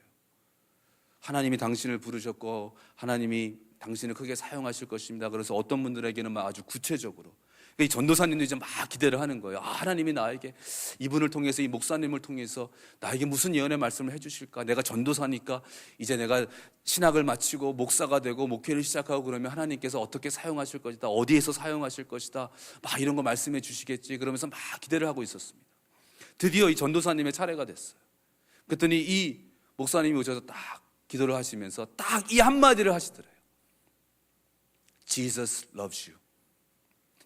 하나님이 당신을 부르셨고 하나님이 당신을 크게 사용하실 것입니다. 그래서 어떤 분들에게는 막 아주 구체적으로, 이 전도사님도 이제 막 기대를 하는 거예요. 하나님이 나에게 이분을 통해서, 이 목사님을 통해서 나에게 무슨 예언의 말씀을 해주실까? 내가 전도사니까 이제 내가 신학을 마치고 목사가 되고 목회를 시작하고 그러면 하나님께서 어떻게 사용하실 것이다, 어디에서 사용하실 것이다, 막 이런 거 말씀해 주시겠지, 그러면서 막 기대를 하고 있었습니다. 드디어 이 전도사님의 차례가 됐어요. 그랬더니 이 목사님이 오셔서 딱 기도를 하시면서 딱 이 한마디를 하시더래요. Jesus loves you.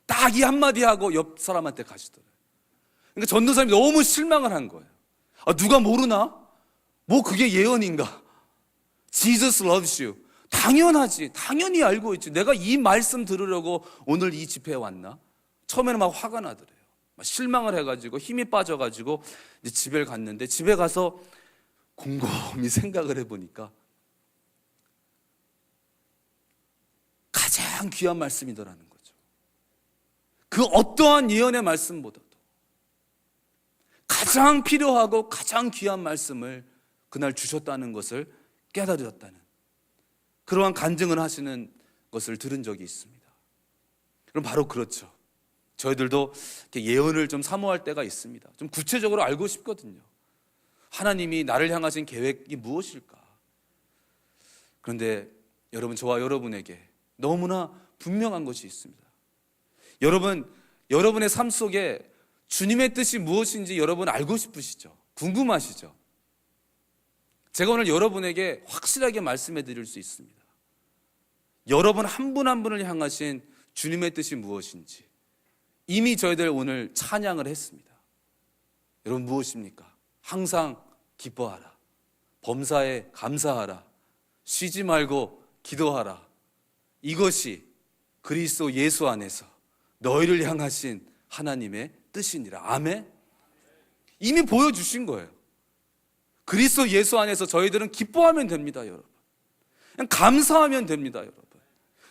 딱 이 한마디 하고 옆 사람한테 가시더래요. 그러니까 전도사님이 너무 실망을 한 거예요. 누가 모르나? 뭐 그게 예언인가? Jesus loves you. 당연하지. 당연히 알고 있지. 내가 이 말씀 들으려고 오늘 이 집회에 왔나? 처음에는 막 화가 나더래요. 막 실망을 해가지고 힘이 빠져가지고 이제 집에 갔는데, 집에 가서 곰곰이 생각을 해보니까 가장 귀한 말씀이더라는 거죠. 그 어떠한 예언의 말씀보다도 가장 필요하고 가장 귀한 말씀을 그날 주셨다는 것을 깨달으셨다는 그러한 간증을 하시는 것을 들은 적이 있습니다. 그럼 바로 그렇죠. 저희들도 예언을 좀 사모할 때가 있습니다. 좀 구체적으로 알고 싶거든요. 하나님이 나를 향하신 계획이 무엇일까? 그런데 여러분, 저와 여러분에게 너무나 분명한 것이 있습니다. 여러분의 삶 속에 주님의 뜻이 무엇인지 여러분 알고 싶으시죠? 궁금하시죠? 제가 오늘 여러분에게 확실하게 말씀해 드릴 수 있습니다. 여러분 한 분 한 분을 향하신 주님의 뜻이 무엇인지 이미 저희들 오늘 찬양을 했습니다. 여러분, 무엇입니까? 항상 기뻐하라, 범사에 감사하라, 쉬지 말고 기도하라. 이것이 그리스도 예수 안에서 너희를 향하신 하나님의 뜻이니라. 아멘. 이미 보여주신 거예요. 그리스도 예수 안에서 저희들은 기뻐하면 됩니다, 여러분. 그냥 감사하면 됩니다, 여러분.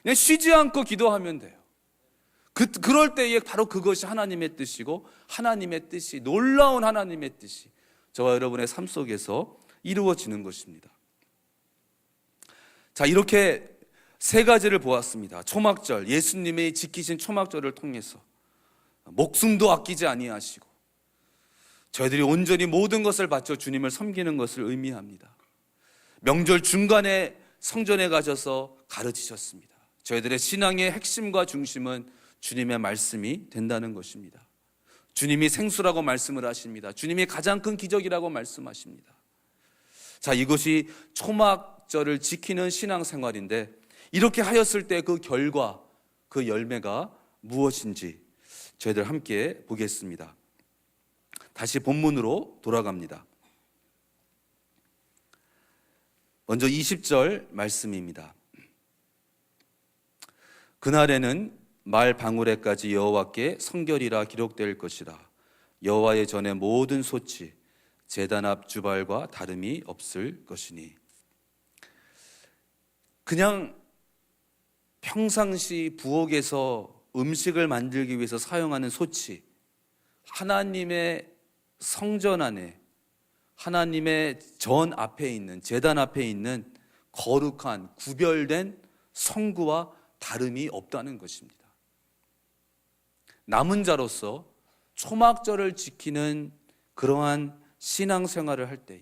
그냥 쉬지 않고 기도하면 돼요. 그럴 때에 바로 그것이 하나님의 뜻이고, 하나님의 뜻이, 놀라운 하나님의 뜻이 저와 여러분의 삶 속에서 이루어지는 것입니다. 자, 이렇게 세 가지를 보았습니다. 초막절, 예수님이 지키신 초막절을 통해서 목숨도 아끼지 아니하시고 저희들이 온전히 모든 것을 바쳐 주님을 섬기는 것을 의미합니다. 명절 중간에 성전에 가셔서 가르치셨습니다. 저희들의 신앙의 핵심과 중심은 주님의 말씀이 된다는 것입니다. 주님이 생수라고 말씀을 하십니다. 주님이 가장 큰 기적이라고 말씀하십니다. 자, 이것이 초막절을 지키는 신앙생활인데, 이렇게 하였을 때 그 결과, 그 열매가 무엇인지 저희들 함께 보겠습니다. 다시 본문으로 돌아갑니다. 먼저 20절 말씀입니다. 그날에는 말 방울에까지 여호와께 성결이라 기록될 것이라. 여호와의 전에 모든 소치 제단 앞 주발과 다름이 없을 것이니. 그냥 평상시 부엌에서 음식을 만들기 위해서 사용하는 솥이 하나님의 성전 안에, 하나님의 전 앞에 있는, 제단 앞에 있는 거룩한 구별된 성구와 다름이 없다는 것입니다. 남은 자로서 초막절을 지키는 그러한 신앙생활을 할 때에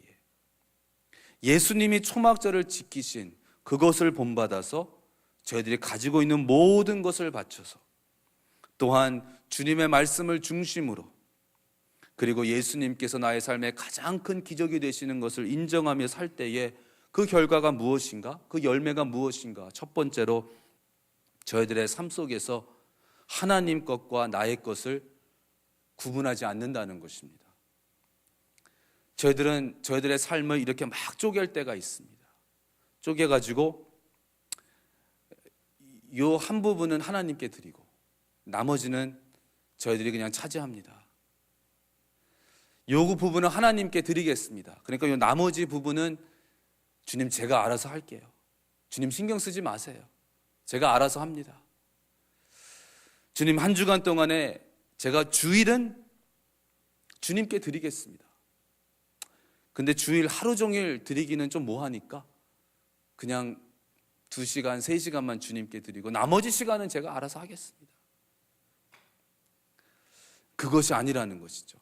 예수님이 초막절을 지키신 그것을 본받아서 저희들이 가지고 있는 모든 것을 바쳐서, 또한 주님의 말씀을 중심으로, 그리고 예수님께서 나의 삶에 가장 큰 기적이 되시는 것을 인정하며 살 때에 그 결과가 무엇인가? 그 열매가 무엇인가? 첫 번째로 저희들의 삶 속에서 하나님 것과 나의 것을 구분하지 않는다는 것입니다. 저희들은 저희들의 삶을 이렇게 막 쪼갤 때가 있습니다. 쪼개가지고 요 한 부분은 하나님께 드리고 나머지는 저희들이 그냥 차지합니다. 요 부분은 하나님께 드리겠습니다. 그러니까 요 나머지 부분은 주님 제가 알아서 할게요. 주님 신경 쓰지 마세요. 제가 알아서 합니다. 주님 한 주간 동안에 제가 주일은 주님께 드리겠습니다. 근데 주일 하루 종일 드리기는 좀 뭐하니까 그냥 2시간, 3시간만 주님께 드리고 나머지 시간은 제가 알아서 하겠습니다. 그것이 아니라는 것이죠.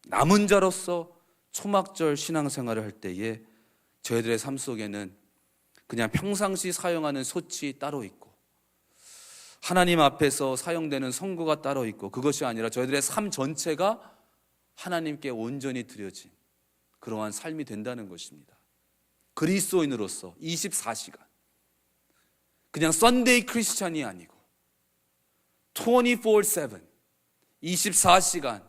남은 자로서 초막절 신앙생활을 할 때에 저희들의 삶 속에는 그냥 평상시 사용하는 솥이 따로 있고 하나님 앞에서 사용되는 성구가 따로 있고, 그것이 아니라 저희들의 삶 전체가 하나님께 온전히 드려진 그러한 삶이 된다는 것입니다. 그리스도인으로서 24시간 그냥 썬데이 크리스찬이 아니고 24/7 24시간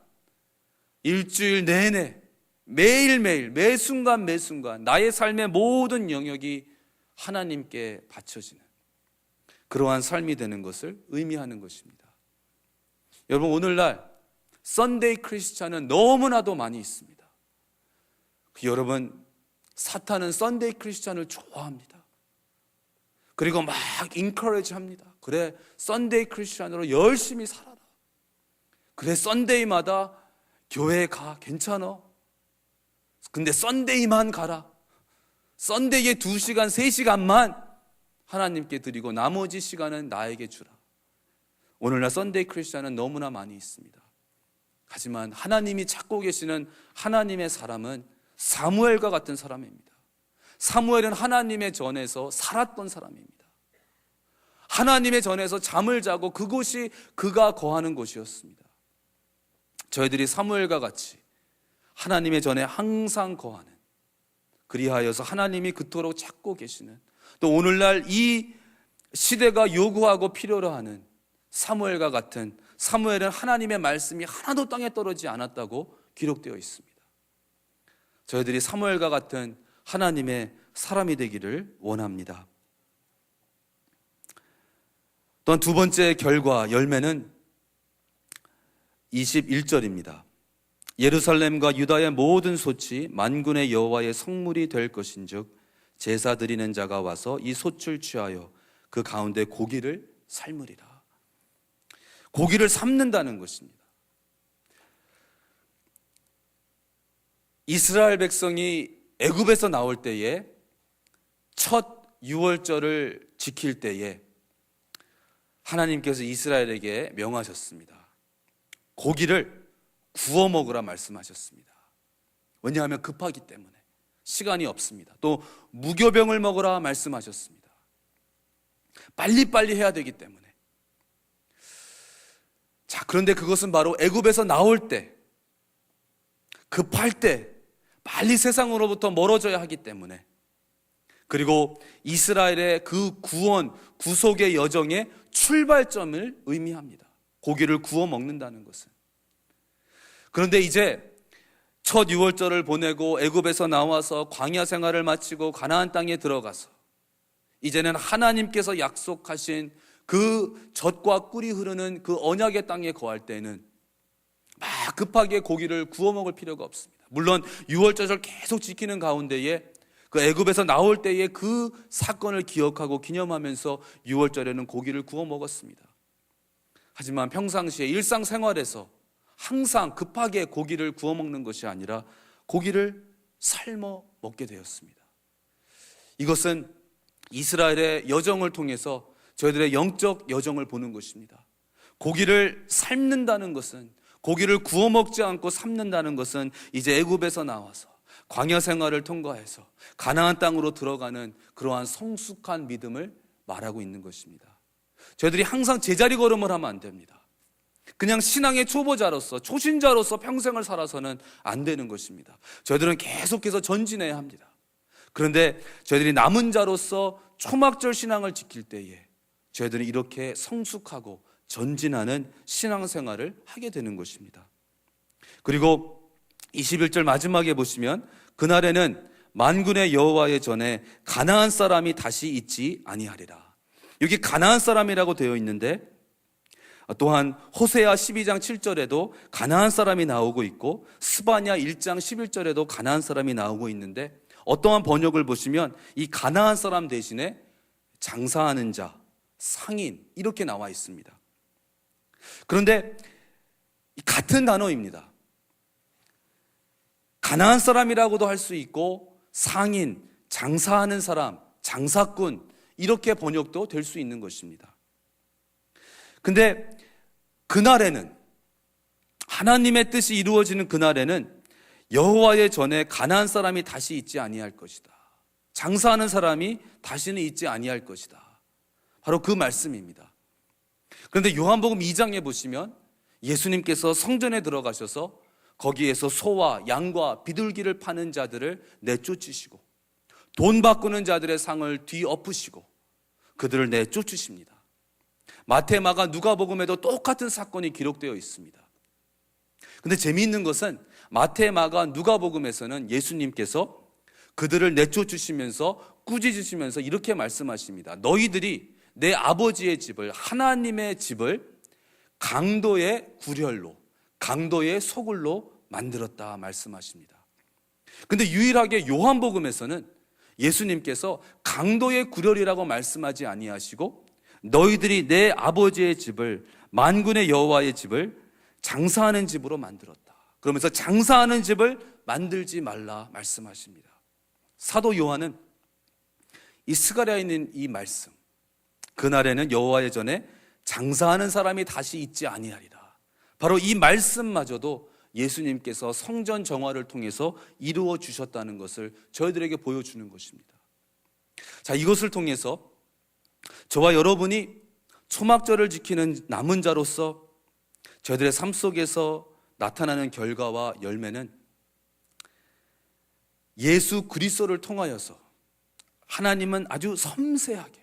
일주일 내내 매일매일 매 순간 나의 삶의 모든 영역이 하나님께 바쳐지는 그러한 삶이 되는 것을 의미하는 것입니다. 여러분, 오늘날 썬데이 크리스찬은 너무나도 많이 있습니다. 여러분, 사탄은 썬데이 크리스찬을 좋아합니다. 그리고 막 인커리지 합니다. 그래, 썬데이 크리스찬으로 열심히 살아라. 그래, 썬데이마다 교회 가, 괜찮아. 근데 썬데이만 가라. 썬데이에 2시간, 3시간만 하나님께 드리고 나머지 시간은 나에게 주라. 오늘날 썬데이 크리스찬은 너무나 많이 있습니다. 하지만 하나님이 찾고 계시는 하나님의 사람은 사무엘과 같은 사람입니다. 사무엘은 하나님의 전에서 살았던 사람입니다. 하나님의 전에서 잠을 자고 그곳이 그가 거하는 곳이었습니다. 저희들이 사무엘과 같이 하나님의 전에 항상 거하는, 그리하여서 하나님이 그토록 찾고 계시는, 또 오늘날 이 시대가 요구하고 필요로 하는 사무엘과 같은, 사무엘은 하나님의 말씀이 하나도 땅에 떨어지지 않았다고 기록되어 있습니다. 저희들이 사무엘과 같은 하나님의 사람이 되기를 원합니다. 또한 두 번째 결과, 열매는 21절입니다. 예루살렘과 유다의 모든 솥이 만군의 여호와의 성물이 될 것인즉 제사 드리는 자가 와서 이 솥을 취하여 그 가운데 고기를 삶으리라. 고기를 삶는다는 것입니다. 이스라엘 백성이 애굽에서 나올 때에 첫 유월절을 지킬 때에 하나님께서 이스라엘에게 명하셨습니다. 고기를 구워 먹으라 말씀하셨습니다. 왜냐하면 급하기 때문에 시간이 없습니다. 또 무교병을 먹으라 말씀하셨습니다. 빨리빨리 해야 되기 때문에. 자, 그런데 그것은 바로 애굽에서 나올 때, 급할 때 빨리 세상으로부터 멀어져야 하기 때문에, 그리고 이스라엘의 그 구원, 구속의 여정의 출발점을 의미합니다. 고기를 구워 먹는다는 것은. 그런데 이제 첫 유월절을 보내고 애굽에서 나와서 광야 생활을 마치고 가나안 땅에 들어가서 이제는 하나님께서 약속하신 그 젖과 꿀이 흐르는 그 언약의 땅에 거할 때는 막 급하게 고기를 구워 먹을 필요가 없습니다. 물론 유월절을 계속 지키는 가운데에 그 애굽에서 나올 때의 그 사건을 기억하고 기념하면서 6월절에는 고기를 구워 먹었습니다. 하지만 평상시에 일상생활에서 항상 급하게 고기를 구워 먹는 것이 아니라 고기를 삶아 먹게 되었습니다. 이것은 이스라엘의 여정을 통해서 저희들의 영적 여정을 보는 것입니다. 고기를 삶는다는 것은, 고기를 구워 먹지 않고 삶는다는 것은 이제 애굽에서 나와서 광야 생활을 통과해서 가나안 땅으로 들어가는 그러한 성숙한 믿음을 말하고 있는 것입니다. 저희들이 항상 제자리 걸음을 하면 안 됩니다. 그냥 신앙의 초보자로서, 초신자로서 평생을 살아서는 안 되는 것입니다. 저희들은 계속해서 전진해야 합니다. 그런데 저희들이 남은 자로서 초막절 신앙을 지킬 때에 저희들은 이렇게 성숙하고 전진하는 신앙생활을 하게 되는 것입니다. 그리고 21절 마지막에 보시면 그날에는 만군의 여호와의 전에 가나안 사람이 다시 있지 아니하리라. 여기 가나안 사람이라고 되어 있는데 또한 호세아 12장 7절에도 가나안 사람이 나오고 있고 스바냐 1장 11절에도 가나안 사람이 나오고 있는데 어떠한 번역을 보시면 이 가나안 사람 대신에 장사하는 자, 상인 이렇게 나와 있습니다. 그런데 같은 단어입니다. 가나안 사람이라고도 할 수 있고 상인, 장사하는 사람, 장사꾼 이렇게 번역도 될 수 있는 것입니다. 근데 그날에는, 하나님의 뜻이 이루어지는 그날에는 여호와의 전에 가나안 사람이 다시 있지 아니할 것이다. 장사하는 사람이 다시는 있지 아니할 것이다. 바로 그 말씀입니다. 그런데 요한복음 2장에 보시면 예수님께서 성전에 들어가셔서 거기에서 소와 양과 비둘기를 파는 자들을 내쫓으시고 돈 바꾸는 자들의 상을 뒤엎으시고 그들을 내쫓으십니다. 마태, 마가, 누가복음에도 똑같은 사건이 기록되어 있습니다. 근데 재미있는 것은 마태, 마가, 누가복음에서는 예수님께서 그들을 내쫓으시면서 꾸짖으시면서 이렇게 말씀하십니다. 너희들이 내 아버지의 집을, 하나님의 집을 강도의 구렬로, 강도의 소굴로 만들었다 말씀하십니다. 근데 유일하게 요한복음에서는 예수님께서 강도의 구렬이라고 말씀하지 아니하시고 너희들이 내 아버지의 집을, 만군의 여호와의 집을 장사하는 집으로 만들었다. 그러면서 장사하는 집을 만들지 말라 말씀하십니다. 사도 요한은 이 스가랴에 있는 이 말씀, 그날에는 여호와의 전에 장사하는 사람이 다시 있지 아니하리라, 바로 이 말씀마저도 예수님께서 성전 정화를 통해서 이루어 주셨다는 것을 저희들에게 보여주는 것입니다. 자, 이것을 통해서 저와 여러분이 초막절을 지키는 남은 자로서 저희들의 삶 속에서 나타나는 결과와 열매는 예수 그리스도를 통하여서 하나님은 아주 섬세하게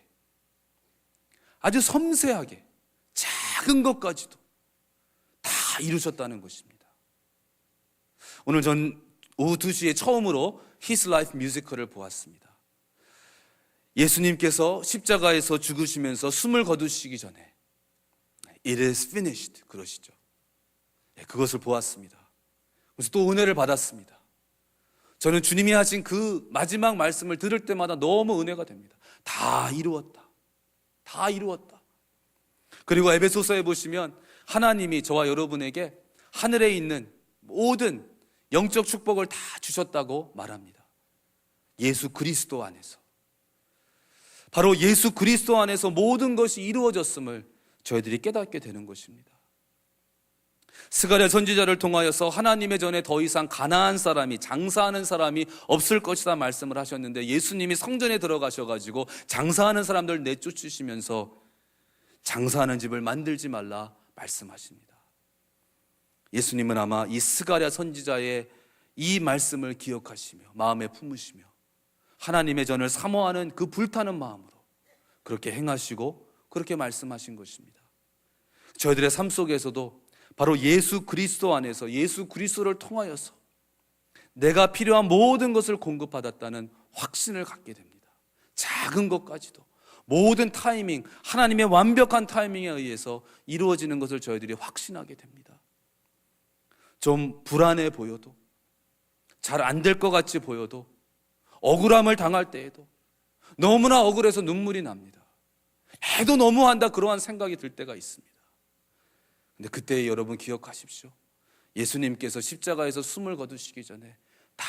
작은 것까지도 다 이루셨다는 것입니다. 오늘 전 오후 2시에 처음으로 His Life 뮤지컬을 보았습니다. 예수님께서 십자가에서 죽으시면서 숨을 거두시기 전에 It is finished 그러시죠. 그것을 보았습니다. 그래서 또 은혜를 받았습니다. 저는 주님이 하신 그 마지막 말씀을 들을 때마다 너무 은혜가 됩니다. 다 이루었다. 다 이루었다. 그리고 에베소서에 보시면 하나님이 저와 여러분에게 하늘에 있는 모든 영적 축복을 다 주셨다고 말합니다. 예수 그리스도 안에서. 바로 예수 그리스도 안에서 모든 것이 이루어졌음을 저희들이 깨닫게 되는 것입니다. 스가랴 선지자를 통하여서 하나님의 전에 더 이상 가나안 사람이, 장사하는 사람이 없을 것이다 말씀을 하셨는데 예수님이 성전에 들어가셔가지고 장사하는 사람들 내쫓으시면서 장사하는 집을 만들지 말라 말씀하십니다. 예수님은 아마 이 스가랴 선지자의 이 말씀을 기억하시며 마음에 품으시며 하나님의 전을 사모하는 그 불타는 마음으로 그렇게 행하시고 그렇게 말씀하신 것입니다. 저희들의 삶 속에서도 바로 예수 그리스도 안에서 예수 그리스도를 통하여서 내가 필요한 모든 것을 공급받았다는 확신을 갖게 됩니다. 작은 것까지도 모든 타이밍, 하나님의 완벽한 타이밍에 의해서 이루어지는 것을 저희들이 확신하게 됩니다. 좀 불안해 보여도, 잘 안 될 것 같이 보여도, 억울함을 당할 때에도 너무나 억울해서 눈물이 납니다. 해도 너무한다 그러한 생각이 들 때가 있습니다. 근데 그때 여러분 기억하십시오. 예수님께서 십자가에서 숨을 거두시기 전에 다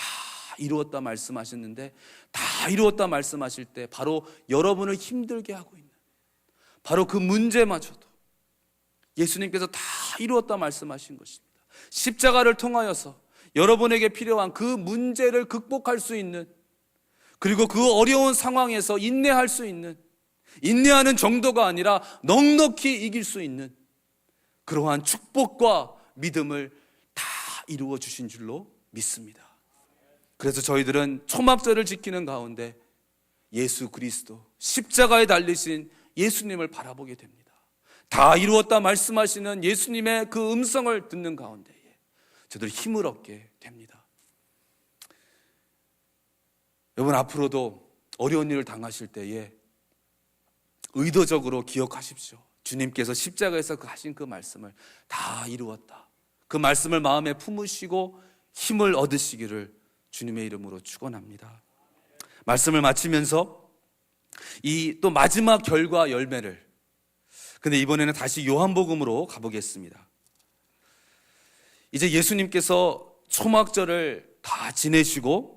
이루었다 말씀하셨는데, 다 이루었다 말씀하실 때 바로 여러분을 힘들게 하고 있는 바로 그 문제마저도 예수님께서 다 이루었다 말씀하신 것입니다. 십자가를 통하여서 여러분에게 필요한 그 문제를 극복할 수 있는, 그리고 그 어려운 상황에서 인내할 수 있는, 인내하는 정도가 아니라 넉넉히 이길 수 있는 그러한 축복과 믿음을 다 이루어 주신 줄로 믿습니다. 그래서 저희들은 초막절을 지키는 가운데 예수 그리스도, 십자가에 달리신 예수님을 바라보게 됩니다. 다 이루었다 말씀하시는 예수님의 그 음성을 듣는 가운데에 저들 힘을 얻게 됩니다. 여러분, 앞으로도 어려운 일을 당하실 때에 의도적으로 기억하십시오. 주님께서 십자가에서 하신 그 말씀을 다 이루었다, 그 말씀을 마음에 품으시고 힘을 얻으시기를 주님의 이름으로 축원합니다. 말씀을 마치면서 이 또 마지막 결과 열매를, 근데 이번에는 다시 요한복음으로 가보겠습니다. 이제 예수님께서 초막절을 다 지내시고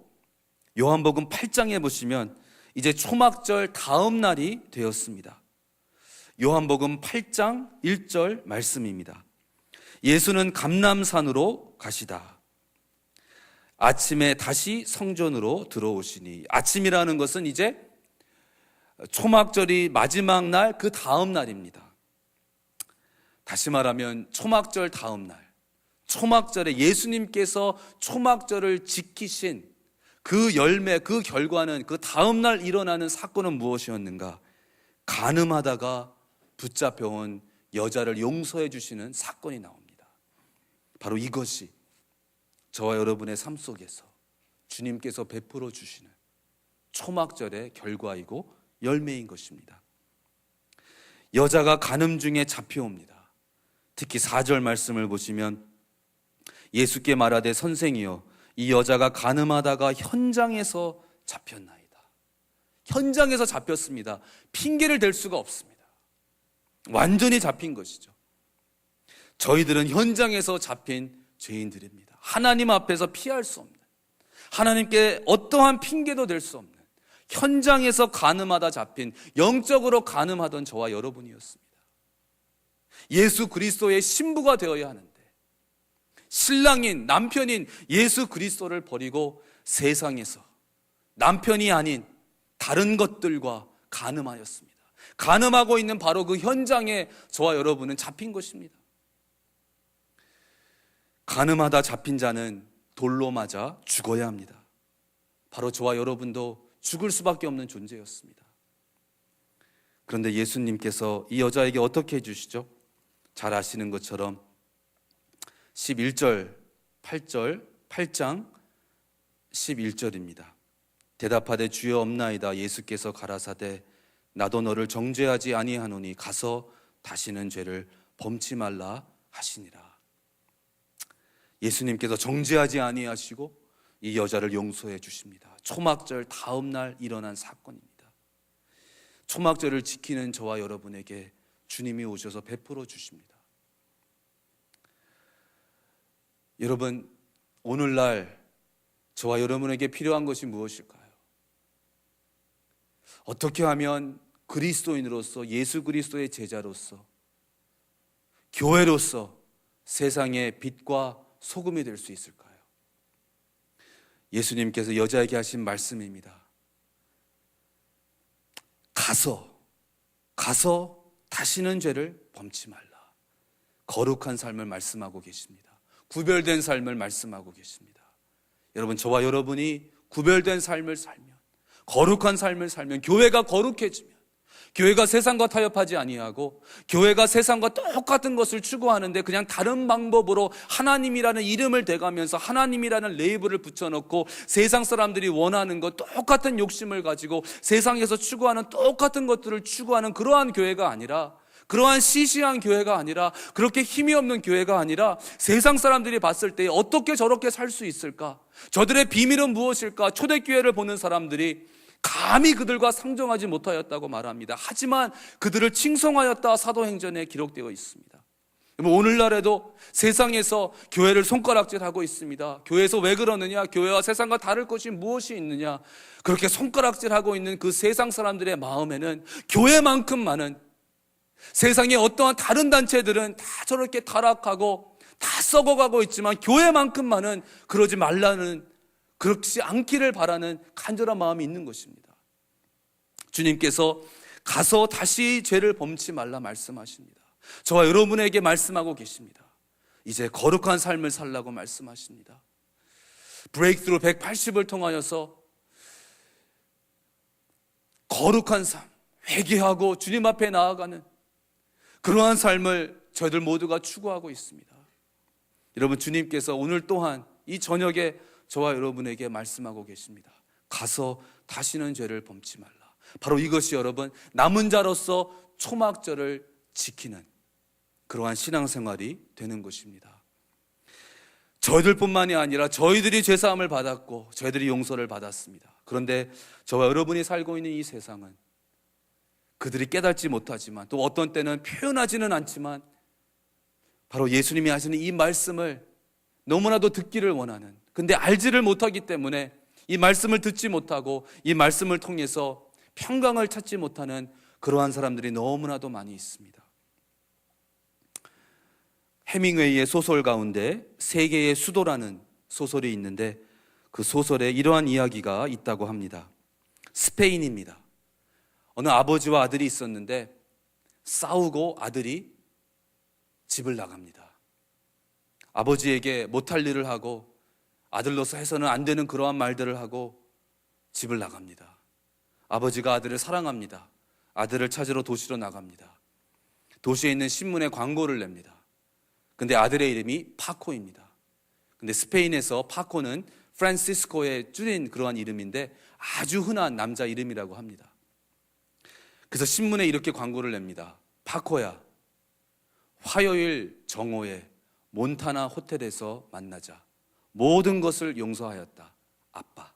요한복음 8장에 보시면 이제 초막절 다음 날이 되었습니다. 요한복음 8장 1절 말씀입니다. 예수는 감람산으로 가시다. 아침에 다시 성전으로 들어오시니, 아침이라는 것은 이제 초막절이 마지막 날 그 다음 날입니다. 다시 말하면 초막절 다음 날, 초막절에 예수님께서 초막절을 지키신 그 열매, 그 결과는, 그 다음 날 일어나는 사건은 무엇이었는가? 간음하다가 붙잡혀온 여자를 용서해 주시는 사건이 나옵니다. 바로 이것이 저와 여러분의 삶 속에서 주님께서 베풀어 주시는 초막절의 결과이고 열매인 것입니다. 여자가 간음 중에 잡혀옵니다. 특히 4절 말씀을 보시면 예수께 말하되 선생이여, 이 여자가 간음하다가 현장에서 잡혔나이다. 현장에서 잡혔습니다. 핑계를 댈 수가 없습니다. 완전히 잡힌 것이죠. 저희들은 현장에서 잡힌 죄인들입니다. 하나님 앞에서 피할 수 없는, 하나님께 어떠한 핑계도 될 수 없는, 현장에서 간음하다 잡힌, 영적으로 간음하던 저와 여러분이었습니다. 예수 그리스도의 신부가 되어야 하는데 신랑인, 남편인 예수 그리스도를 버리고 세상에서 남편이 아닌 다른 것들과 간음하였습니다. 간음하고 있는 바로 그 현장에 저와 여러분은 잡힌 것입니다. 간음하다 잡힌 자는 돌로 맞아 죽어야 합니다. 바로 저와 여러분도 죽을 수밖에 없는 존재였습니다. 그런데 예수님께서 이 여자에게 어떻게 해주시죠? 잘 아시는 것처럼 11절, 8장 11절입니다. 대답하되 주여 없나이다. 예수께서 가라사대 나도 너를 정죄하지 아니하노니 가서 다시는 죄를 범치 말라 하시니라. 예수님께서 정죄하지 아니하시고 이 여자를 용서해 주십니다. 초막절 다음 날 일어난 사건입니다. 초막절을 지키는 저와 여러분에게 주님이 오셔서 베풀어 주십니다. 여러분, 오늘날 저와 여러분에게 필요한 것이 무엇일까요? 어떻게 하면 그리스도인으로서, 예수 그리스도의 제자로서, 교회로서 세상의 빛과 소금이 될 수 있을까요? 예수님께서 여자에게 하신 말씀입니다. 가서 다시는 죄를 범치 말라. 거룩한 삶을 말씀하고 계십니다. 구별된 삶을 말씀하고 계십니다. 여러분, 저와 여러분이 구별된 삶을 살면, 거룩한 삶을 살면, 교회가 거룩해지면, 교회가 세상과 타협하지 아니하고 교회가 세상과 똑같은 것을 추구하는데 그냥 다른 방법으로 하나님이라는 이름을 대가면서 하나님이라는 레이블을 붙여놓고 세상 사람들이 원하는 것, 똑같은 욕심을 가지고 세상에서 추구하는 똑같은 것들을 추구하는 그러한 교회가 아니라 그러한 시시한 교회가 아니라, 그렇게 힘이 없는 교회가 아니라 세상 사람들이 봤을 때 어떻게 저렇게 살 수 있을까? 저들의 비밀은 무엇일까? 초대교회를 보는 사람들이 감히 그들과 상종하지 못하였다고 말합니다. 하지만 그들을 칭송하였다 사도행전에 기록되어 있습니다. 오늘날에도 세상에서 교회를 손가락질하고 있습니다. 교회에서 왜 그러느냐? 교회와 세상과 다를 것이 무엇이 있느냐? 그렇게 손가락질하고 있는 그 세상 사람들의 마음에는 교회만큼 많은, 세상의 어떠한 다른 단체들은 다 저렇게 타락하고 다 썩어가고 있지만 교회만큼 많은, 그러지 말라는, 그렇지 않기를 바라는 간절한 마음이 있는 것입니다. 주님께서 가서 다시 죄를 범치 말라 말씀하십니다. 저와 여러분에게 말씀하고 계십니다. 이제 거룩한 삶을 살라고 말씀하십니다. 브레이크스루 180을 통하여서 거룩한 삶, 회개하고 주님 앞에 나아가는 그러한 삶을 저희들 모두가 추구하고 있습니다. 여러분, 주님께서 오늘 또한 이 저녁에 저와 여러분에게 말씀하고 계십니다. 가서 다시는 죄를 범치 말라. 바로 이것이 여러분, 남은 자로서 초막절을 지키는 그러한 신앙생활이 되는 것입니다. 저희들뿐만이 아니라 저희들이 죄사함을 받았고 저희들이 용서를 받았습니다. 그런데 저와 여러분이 살고 있는 이 세상은 그들이 깨닫지 못하지만, 또 어떤 때는 표현하지는 않지만, 바로 예수님이 하시는 이 말씀을 너무나도 듣기를 원하는, 근데 알지를 못하기 때문에 이 말씀을 듣지 못하고 이 말씀을 통해서 평강을 찾지 못하는 그러한 사람들이 너무나도 많이 있습니다. 해밍웨이의 소설 가운데 세계의 수도라는 소설이 있는데, 그 소설에 이러한 이야기가 있다고 합니다. 스페인입니다. 어느 아버지와 아들이 있었는데 싸우고 아들이 집을 나갑니다. 아버지에게 못할 일을 하고 아들로서 해서는 안 되는 그러한 말들을 하고 집을 나갑니다. 아버지가 아들을 사랑합니다. 아들을 찾으러 도시로 나갑니다. 도시에 있는 신문에 광고를 냅니다. 근데 아들의 이름이 파코입니다. 근데 스페인에서 파코는 프란시스코의 줄인 그러한 이름인데 아주 흔한 남자 이름이라고 합니다. 그래서 신문에 이렇게 광고를 냅니다. 파코야, 화요일 정오에 몬타나 호텔에서 만나자. 모든 것을 용서하였다, 아빠.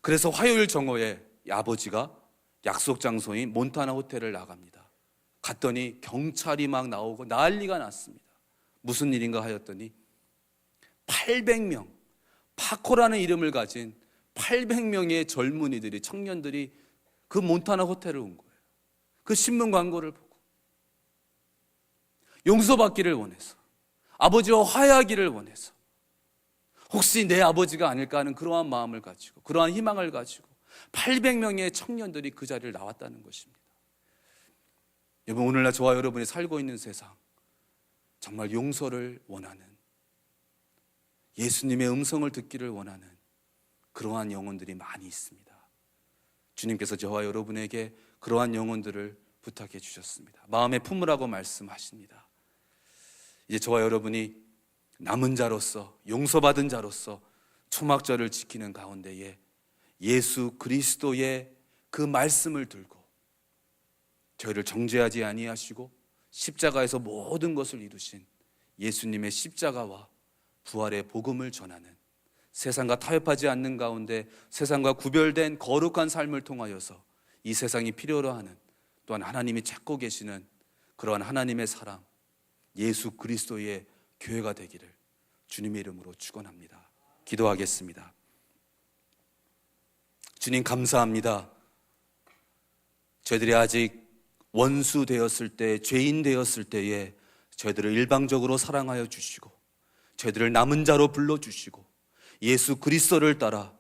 그래서 화요일 정오에 아버지가 약속 장소인 몬타나 호텔을 나갑니다. 갔더니 경찰이 막 나오고 난리가 났습니다. 무슨 일인가 하였더니 800명, 파코라는 이름을 가진 800명의 젊은이들이, 청년들이 그 몬타나 호텔을 온 거예요. 그 신문 광고를 보고 용서받기를 원해서, 아버지와 화해하기를 원해서, 혹시 내 아버지가 아닐까 하는 그러한 마음을 가지고, 그러한 희망을 가지고 800명의 청년들이 그 자리를 나왔다는 것입니다. 여러분, 오늘날 저와 여러분이 살고 있는 세상, 정말 용서를 원하는, 예수님의 음성을 듣기를 원하는 그러한 영혼들이 많이 있습니다. 주님께서 저와 여러분에게 그러한 영혼들을 부탁해 주셨습니다. 마음에 품으라고 말씀하십니다. 이제 저와 여러분이 남은 자로서, 용서받은 자로서 초막절을 지키는 가운데에 예수 그리스도의 그 말씀을 들고 저희를 정죄하지 아니하시고 십자가에서 모든 것을 이루신 예수님의 십자가와 부활의 복음을 전하는, 세상과 타협하지 않는 가운데 세상과 구별된 거룩한 삶을 통하여서 이 세상이 필요로 하는, 또한 하나님이 찾고 계시는 그러한 하나님의 사람, 예수 그리스도의 교회가 되기를 주님의 이름으로 축원합니다. 기도하겠습니다. 주님, 감사합니다. 저희들이 아직 원수 되었을 때, 죄인 되었을 때에 저희들을 일방적으로 사랑하여 주시고 저희들을 남은 자로 불러주시고 예수 그리스도를 따라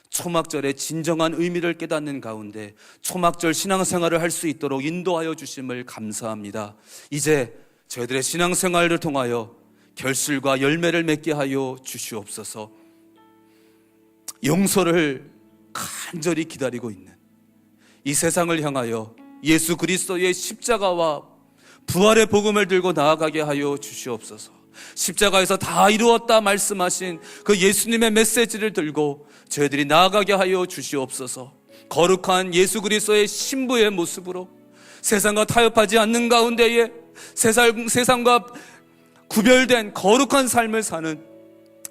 초막절의 진정한 의미를 깨닫는 가운데 초막절 신앙생활을 할 수 있도록 인도하여 주심을 감사합니다. 이제 저희들의 신앙생활을 통하여 결실과 열매를 맺게 하여 주시옵소서. 용서를 간절히 기다리고 있는 이 세상을 향하여 예수 그리스도의 십자가와 부활의 복음을 들고 나아가게 하여 주시옵소서. 십자가에서 다 이루었다 말씀하신 그 예수님의 메시지를 들고 저희들이 나아가게 하여 주시옵소서. 거룩한 예수 그리스도의 신부의 모습으로 세상과 타협하지 않는 가운데에 세상과 구별된 거룩한 삶을 사는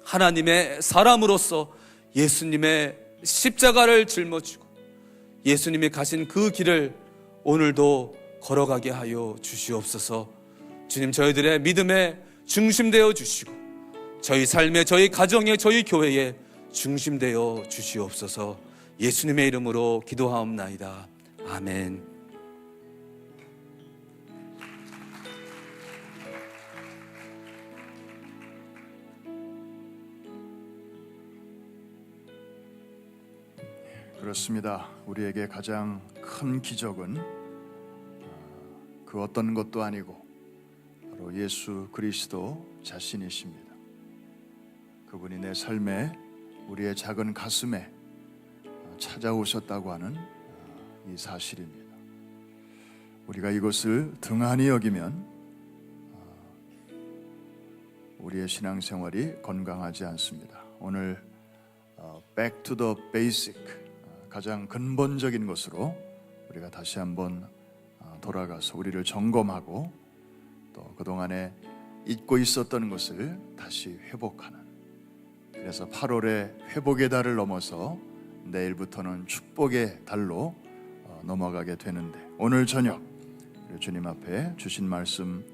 하나님의 사람으로서 예수님의 십자가를 짊어지고 예수님이 가신 그 길을 오늘도 걸어가게 하여 주시옵소서. 주님, 저희들의 믿음의 중심되어 주시고 저희 삶의, 저희 가정의, 저희 교회의 중심되어 주시옵소서. 예수님의 이름으로 기도하옵나이다. 아멘. 그렇습니다. 우리에게 가장 큰 기적은 그 어떤 것도 아니고 바로 예수 그리스도 자신이십니다. 그분이 내 삶에, 우리의 작은 가슴에 찾아오셨다고 하는 이 사실입니다. 우리가 이것을 등한히 여기면 우리의 신앙생활이 건강하지 않습니다. 오늘 Back to the Basic, 가장 근본적인 것으로 우리가 다시 한번 돌아가서 우리를 점검하고 또 그동안에 잊고 있었던 것을 다시 회복하는, 그래서 8월의 회복의 달을 넘어서 내일부터는 축복의 달로 넘어가게 되는데, 오늘 저녁 우리 주님 앞에 주신 말씀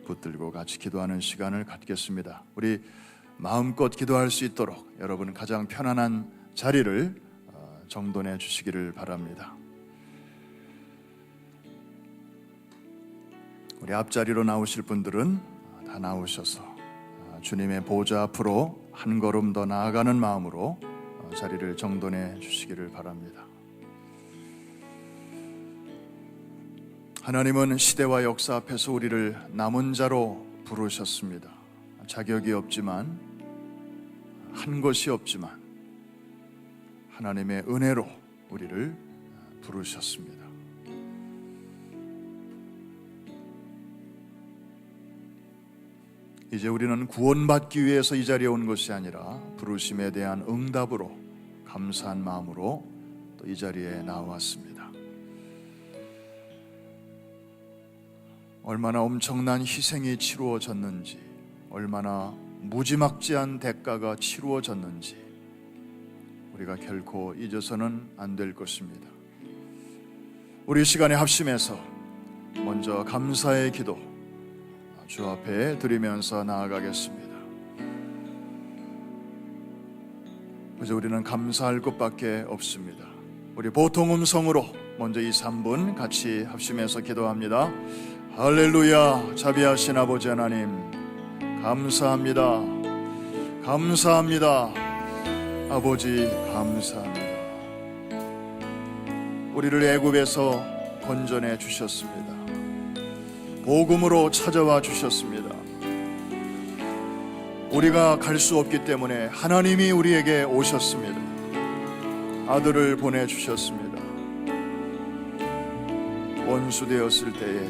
붙들고 같이 기도하는 시간을 갖겠습니다. 우리 마음껏 기도할 수 있도록 여러분 가장 편안한 자리를 정돈해 주시기를 바랍니다. 우리 앞자리로 나오실 분들은 다 나오셔서 주님의 보좌 앞으로 한 걸음 더 나아가는 마음으로 자리를 정돈해 주시기를 바랍니다. 하나님은 시대와 역사 앞에서 우리를 남은 자로 부르셨습니다. 자격이 없지만, 한 것이 없지만 하나님의 은혜로 우리를 부르셨습니다. 이제 우리는 구원받기 위해서 이 자리에 온 것이 아니라 부르심에 대한 응답으로 감사한 마음으로 또 이 자리에 나왔습니다. 얼마나 엄청난 희생이 치루어졌는지, 얼마나 무지막지한 대가가 치루어졌는지 우리가 결코 잊어서는 안 될 것입니다. 우리 시간에 합심해서 먼저 감사의 기도 주 앞에 드리면서 나아가겠습니다. 그저 우리는 감사할 것밖에 없습니다. 우리 보통 음성으로 먼저 이 3분 같이 합심해서 기도합니다. 할렐루야. 자비하신 아버지 하나님, 감사합니다. 감사합니다. 아버지, 감사합니다. 우리를 애굽에서 건져내 주셨습니다. 복음으로 찾아와 주셨습니다. 우리가 갈 수 없기 때문에 하나님이 우리에게 오셨습니다. 아들을 보내주셨습니다. 원수 되었을 때에,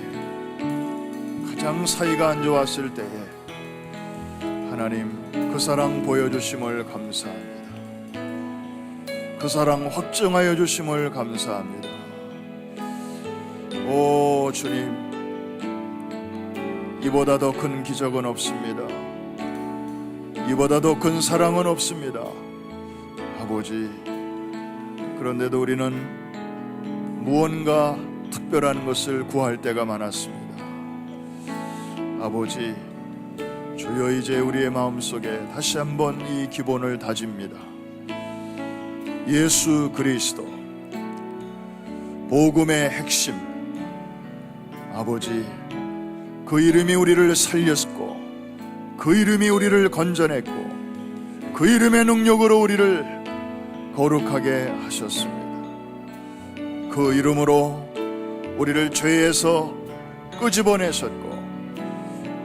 가장 사이가 안 좋았을 때에 하나님 그 사랑 보여주심을 감사합니다. 그 사랑 확증하여 주심을 감사합니다. 오 주님, 이보다 더 큰 기적은 없습니다. 이보다 더 큰 사랑은 없습니다. 아버지, 그런데도 우리는 무언가 특별한 것을 구할 때가 많았습니다. 아버지, 주여 이제 우리의 마음속에 다시 한번 이 기본을 다집니다. 예수 그리스도, 복음의 핵심, 아버지, 그 이름이 우리를 살렸고, 그 이름이 우리를 건져냈고, 그 이름의 능력으로 우리를 거룩하게 하셨습니다. 그 이름으로 우리를 죄에서 끄집어내셨고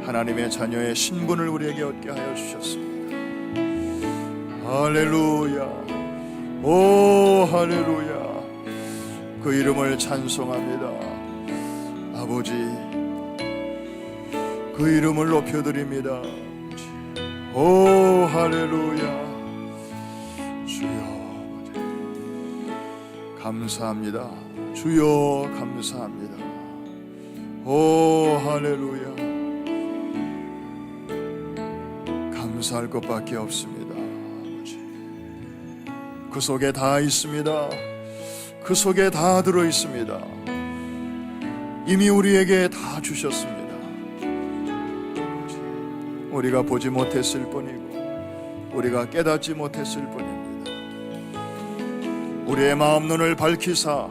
하나님의 자녀의 신분을 우리에게 얻게 하여 주셨습니다. 할렐루야. 오 할렐루야. 그 이름을 찬송합니다. 아버지, 그 이름을 높여드립니다. 오 할렐루야. 주여 감사합니다. 주여 감사합니다. 오 할렐루야. 감사할 것밖에 없습니다. 아버지, 그 속에 다 있습니다. 그 속에 다 들어 있습니다. 이미 우리에게 다 주셨습니다. 우리가 보지 못했을 뿐이고 우리가 깨닫지 못했을 뿐입니다. 우리의 마음 눈을 밝히사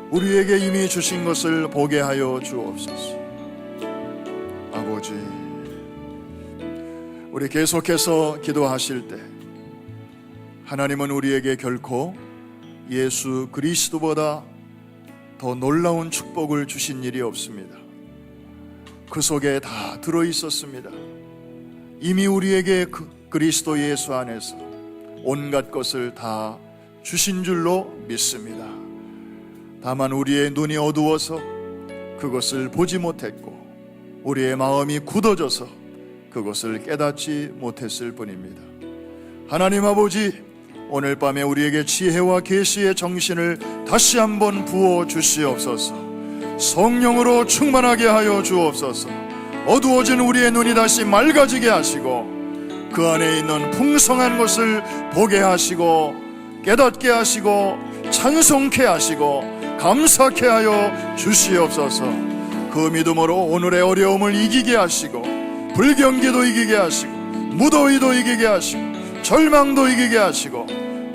우리에게 이미 주신 것을 보게 하여 주옵소서. 아버지, 우리 계속해서 기도하실 때 하나님은 우리에게 결코 예수 그리스도보다 더 놀라운 축복을 주신 일이 없습니다. 그 속에 다 들어 있었습니다. 이미 우리에게 그리스도 예수 안에서 온갖 것을 다 주신 줄로 믿습니다. 다만 우리의 눈이 어두워서 그것을 보지 못했고 우리의 마음이 굳어져서 그것을 깨닫지 못했을 뿐입니다. 하나님 아버지, 오늘 밤에 우리에게 지혜와 계시의 정신을 다시 한번 부어 주시옵소서. 성령으로 충만하게 하여 주옵소서. 어두워진 우리의 눈이 다시 맑아지게 하시고 그 안에 있는 풍성한 것을 보게 하시고 깨닫게 하시고 찬송케 하시고 감사케 하여 주시옵소서. 그 믿음으로 오늘의 어려움을 이기게 하시고 불경기도 이기게 하시고 무더위도 이기게 하시고 절망도 이기게 하시고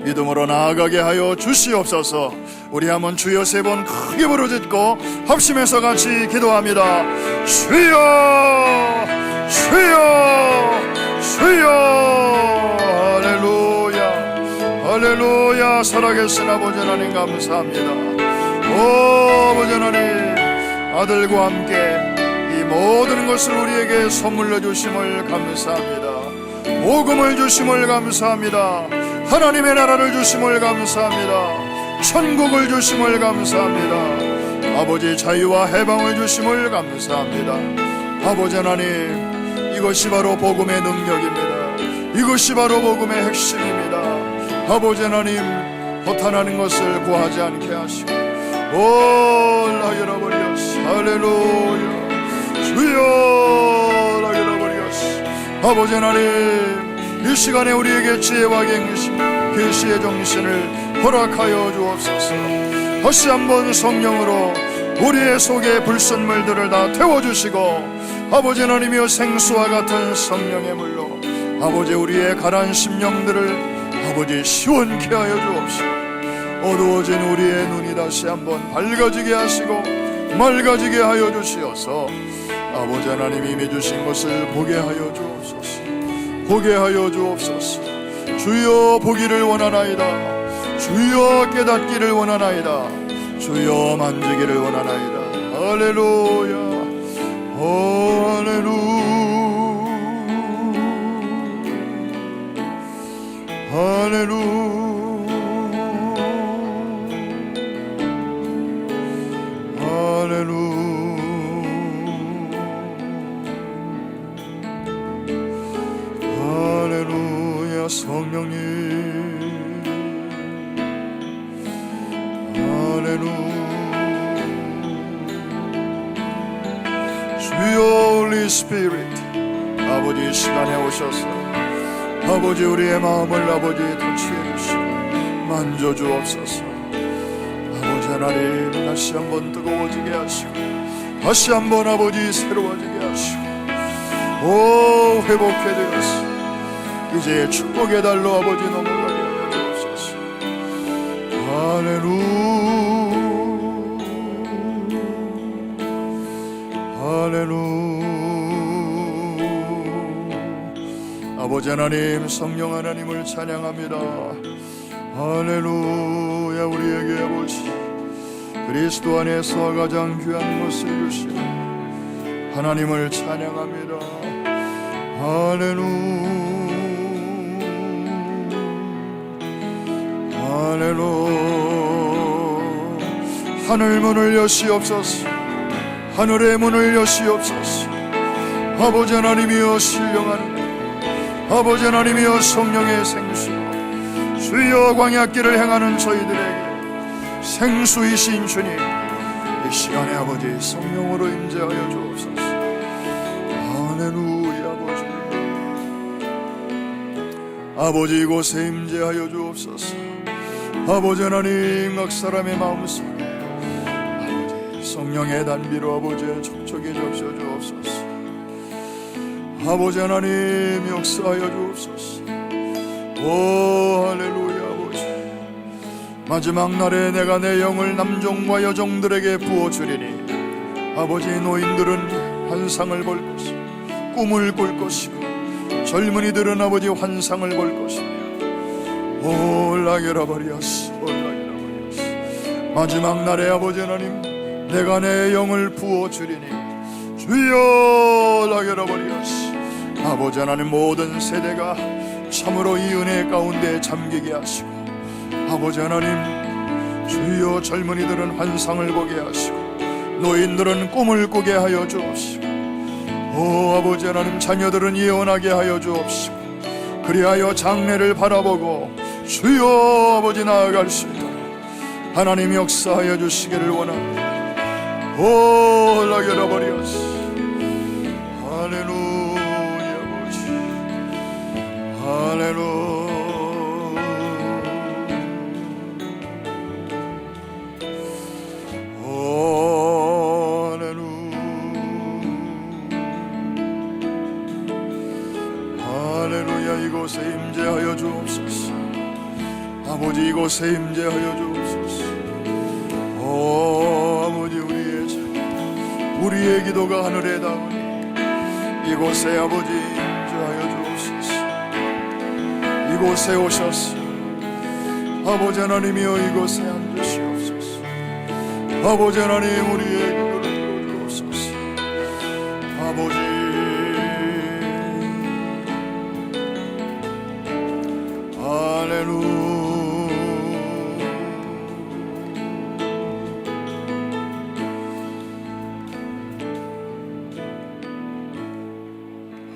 믿음으로 나아가게 하여 주시옵소서. 우리 한번 주여 3번 크게 부르짖고 합심해서 같이 기도합니다. 주여 주여 주여. 할렐루야 할렐루야. 살아계신 아버지 하나님 감사합니다. 오 아버지 하나님, 아들과 함께 이 모든 것을 우리에게 선물로 주심을 감사합니다. 복음을 주심을 감사합니다. 하나님의 나라를 주심을 감사합니다. 천국을 주심을 감사합니다. 아버지, 자유와 해방을 주심을 감사합니다. 아버지 하나님, 이것이 바로 복음의 능력입니다. 이것이 바로 복음의 핵심입니다. 아버지 하나님, 허탄하는 것을 구하지 않게 하시고 라이라버리오스. 할렐루야. 주여 라이라버리오스. 아버지 하나님, 이 시간에 우리에게 지혜와 계시의 정신을 허락하여 주옵소서. 다시 한번 성령으로 우리의 속에 불순물들을 다 태워주시고 아버지 하나님이여 생수와 같은 성령의 물로 아버지 우리의 가라앉은 심령들을 아버지 시원케 하여 주옵시고 어두워진 우리의 눈이 다시 한번 밝아지게 하시고 맑아지게 하여 주시어서 아버지 하나님 이미 주신 것을 보게 하여 주옵소서. 보게 하여 주옵소서. 주여 보기를 원하나이다. 주여 깨닫기를 원하나이다. 주여 만지기를 원하나이다. 할렐루야. 할렐루야. 할렐루야. 할렐루야. 성령님, 할렐루야. 주여 Holy Spirit, 아버지 시간에 오셔서 아버지 우리의 마음을 아버지 터치해 주시고 만져 주옵소서. 아버지 하나님, 다시 한번 뜨거워지게 하시고 다시 한번 아버지 새로워지게 하시고 오 회복해 되었어. 이제 축복의 달로 아버지 넘어가게 하여 주옵소서. 할렐루야. 할렐루야. 아버지 하나님, 성령 하나님을 찬양합니다. 할렐루야. 우리에게 아버지 그리스도 안에서 가장 귀한 것을 주시고 하나님을 찬양합니다. 할렐루야. 할렐루야. 하늘 문을 여시옵소서. 하늘의 문을 여시옵소서. 아버지 하나님이여 신령한 아버지 하나님이여 성령의 생수, 주여 광야길을 행하는 저희들에게 생수이신 주님, 이 시간에 아버지 성령으로 임재하여 주옵소서. 할렐루야. 아버지 이곳에 임재하여 주옵소서. 아버지 하나님 각 사람의 마음속에 아버지 성령의 단비로 아버지 촉촉히 적셔 주옵소서. 아버지 하나님 역사하여 주옵소서. 오 할렐루야. 아버지 마지막 날에 내가 내 영을 남종과 여종들에게 부어주리니 아버지 노인들은 환상을 볼 것이고 꿈을 꿀 것이고 젊은이들은 아버지 환상을 볼 것이며 올라게라버리었어. 마지막 날에 아버지 하나님 내가 내 영을 부어주리니 주여 라게라버리었어. 아버지 하나님 모든 세대가 참으로 이 은혜 가운데 잠기게 하시고 아버지 하나님 주여 젊은이들은 환상을 보게 하시고 노인들은 꿈을 꾸게 하여 주옵시고 오 아버지 하나님 자녀들은 예언하게 하여 주옵시고 그리하여 장래를 바라보고 주여 아버지 나아갈 수 있도록 하나님 역사하여 주시기를 원합니다. 오 라게라버리었어. 할렐루야 아버지 할렐루야. 이곳에 임재하여 주옵소서. 아버지 이곳에 임재하여 주옵소서. 오 아버지 우리의 자녀 우리의 기도가 하늘에 닿으니 이곳에 아버지 임재하여 주옵소서. 이곳에 오셔서 아버지 하나님이여 이곳에 앉으시옵소서. 아버지 하나님 우리의 기도를 들어주옵소서. 아버지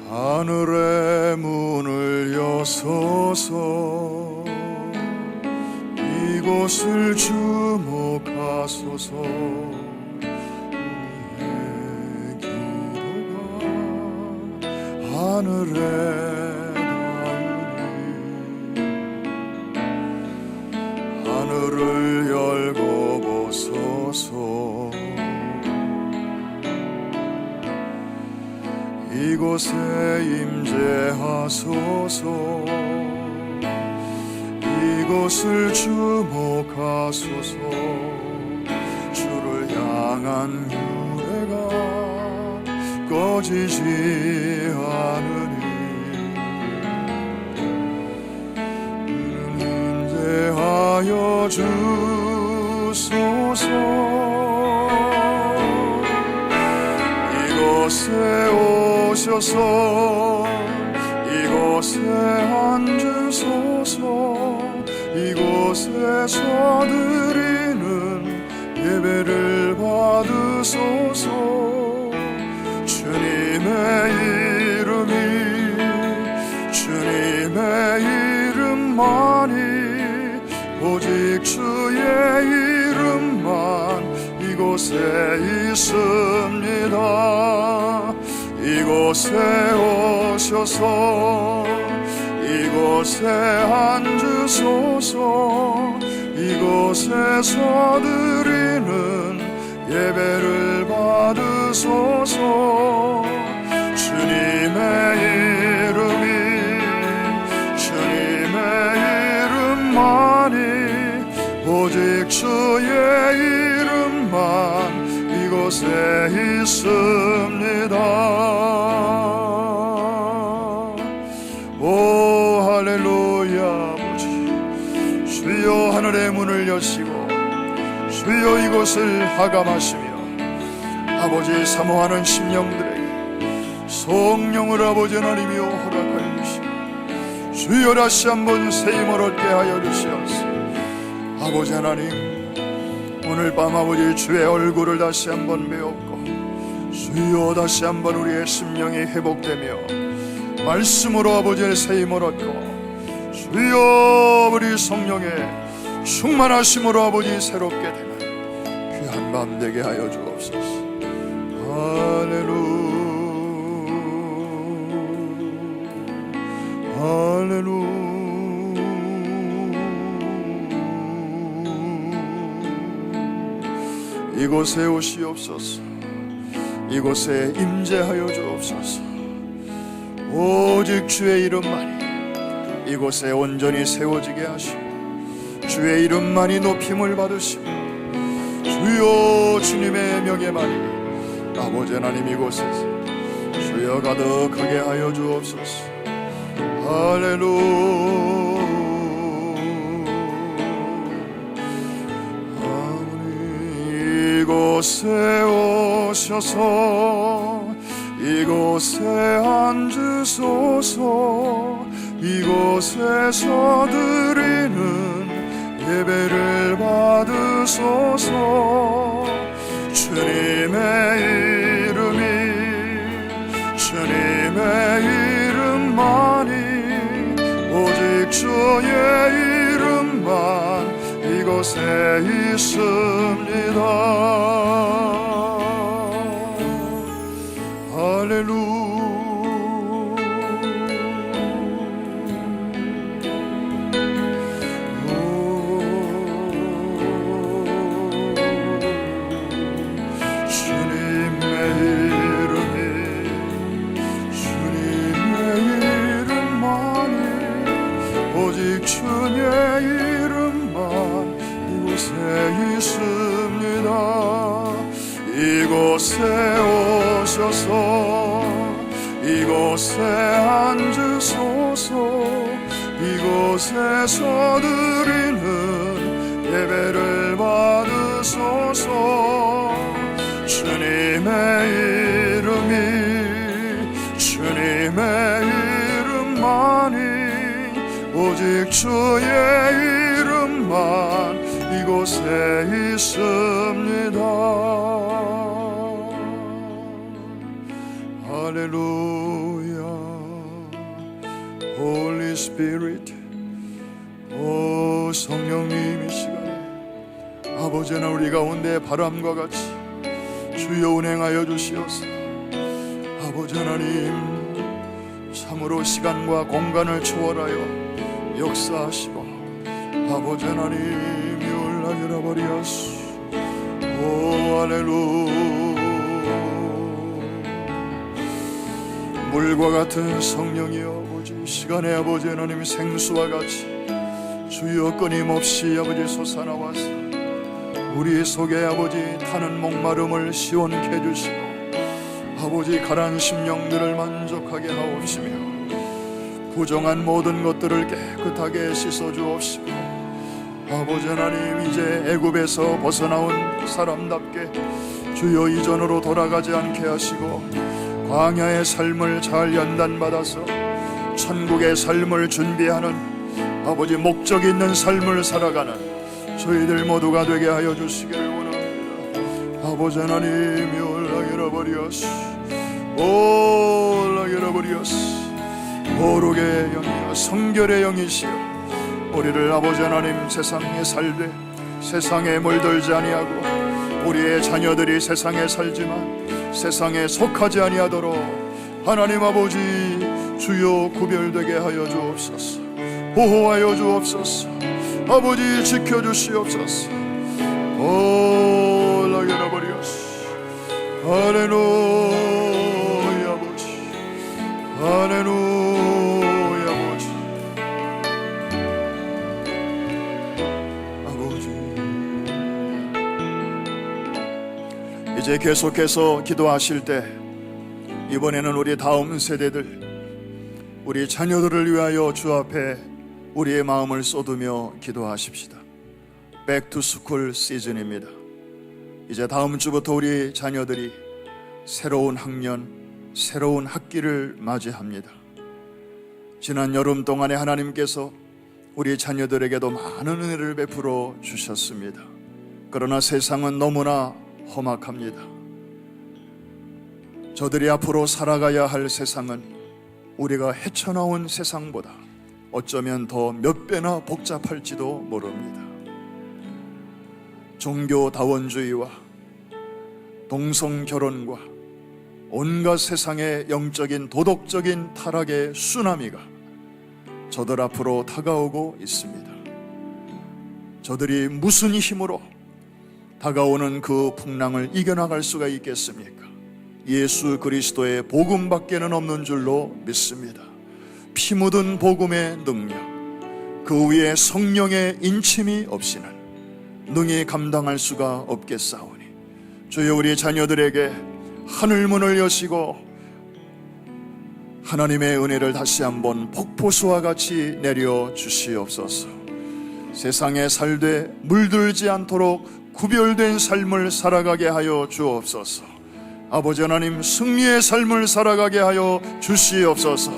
하늘의 문을 여소서. 이곳을 주목하소서. 우리의 기도가 하늘에 닿으니 하늘을 열고 보소서. 이곳에 임재하소서. 이곳을 주목하소서. 주를 향한 유래가 꺼지지 않으니 임재하여 주소서. 이곳에 오셔서 이곳에 앉으소서. 이곳에서 드리는 예배를 받으소서. 주님의 주님의 이름만이 오직 주의 이름만 이곳에 있습니다. 이곳에 오셔서 이곳에 앉으소서. 이곳에서 드리는 예배를 받으소서. 주님의 이름만이 오직 주의 이름만 이곳에 있습니다. 오 할렐루야. 아버지 주여 하늘의 문을 여시고 주여 이곳을 하감하시며 아버지 사모하는 심령들에게 성령을 아버지 하나님이여 허락하여 주시고 주여 다시 한번 세임을 얻게 하여 주시옵소서. 아버지 하나님 오늘 밤 아버지 주의 얼굴을 다시 한번 배웠고 주여 다시 한번 우리의 심령이 회복되며 말씀으로 아버지의 세임을 얻고 주여 우리 성령의 충만하심으로 아버지 새롭게 되는 한밤 되게 하여 주옵소서. 할렐루야, 할렐루야. 이곳에 오시옵소서. 이곳에 임재하여 주옵소서. 오직 주의 이름만이 이곳에 온전히 세워지게 하시고, 주의 이름만이 높임을 받으시고, 주여 주님의 명예만이 아버지 하나님 이곳에서 주여 가득하게 하여 주옵소서. 할렐루야. 이곳에 오셔서 이곳에 앉으소서. 이곳에서 드리는 예배를 받으소서. 주님의 이름만이 오직 주의 이름만 이곳에 있습니다. 할렐루야. 주의 이름만 이곳에 있습니다. 이곳에 오셔서 이곳에 앉으소서. 이곳에서 드리는 예배를 받으소서. 주님의 이름만이 오직 주의 이름만 이곳에 있습니다. 할렐루야. Holy Spirit, 오 성령님, 이 시간에 아버지 하나님 우리 가운데 바람과 같이 주여 운행하여 주시옵소서. 아버지 하나님 참으로 시간과 공간을 초월하여 역사하시고 아버지 하나님이 올라가라 버리었소. 오 할렐루야. 물과 같은 성령이 아버지 시간에 아버지 하나님 생수와 같이 주여 끊임없이 아버지 솟아나와서 우리 속에 아버지 타는 목마름을 시원케 해주시고 아버지 가라앉은 심령들을 만족하게 하옵시며 부정한 모든 것들을 깨끗하게 씻어주옵시고 아버지 하나님 이제 애굽에서 벗어나온 사람답게 주여 이전으로 돌아가지 않게 하시고 광야의 삶을 잘 연단받아서 천국의 삶을 준비하는 아버지 목적 있는 삶을 살아가는 저희들 모두가 되게 하여 주시기를 원합니다. 아버지 하나님이 올라게라 버리었소. 올라게라 버리었소. 거룩의 영이여 성결의 영이시여 우리를 아버지 하나님 세상에 살되 세상에 물들지 아니하고 우리의 자녀들이 세상에 살지만 세상에 속하지 아니하도록 하나님 아버지 주여 구별되게 하여 주옵소서. 보호하여 주옵소서. 아버지 지켜주시옵소서. 올라게라 버리었소. 할렐루야 아버지. 할렐루야 아버지. 아버지 이제 계속해서 기도하실 때 이번에는 우리 다음 세대들 우리 자녀들을 위하여 주 앞에 우리의 마음을 쏟으며 기도하십시다. 백투스쿨 시즌입니다. 이제 다음 주부터 우리 자녀들이 새로운 학년, 새로운 학기를 맞이합니다. 지난 여름 동안에 하나님께서 우리 자녀들에게도 많은 은혜를 베풀어 주셨습니다. 그러나 세상은 너무나 험악합니다. 저들이 앞으로 살아가야 할 세상은 우리가 헤쳐나온 세상보다 어쩌면 더 몇 배나 복잡할지도 모릅니다. 종교다원주의와 동성 결혼과 온갖 세상의 영적인 도덕적인 타락의 쓰나미가 저들 앞으로 다가오고 있습니다. 저들이 무슨 힘으로 다가오는 그 풍랑을 이겨나갈 수가 있겠습니까? 예수 그리스도의 복음밖에는 없는 줄로 믿습니다. 피 묻은 복음의 능력, 그 위에 성령의 인침이 없이는 능히 감당할 수가 없겠사오니 주여 우리 자녀들에게 하늘문을 여시고 하나님의 은혜를 다시 한번 폭포수와 같이 내려 주시옵소서. 세상에 살되 물들지 않도록 구별된 삶을 살아가게 하여 주옵소서. 아버지 하나님, 승리의 삶을 살아가게 하여 주시옵소서.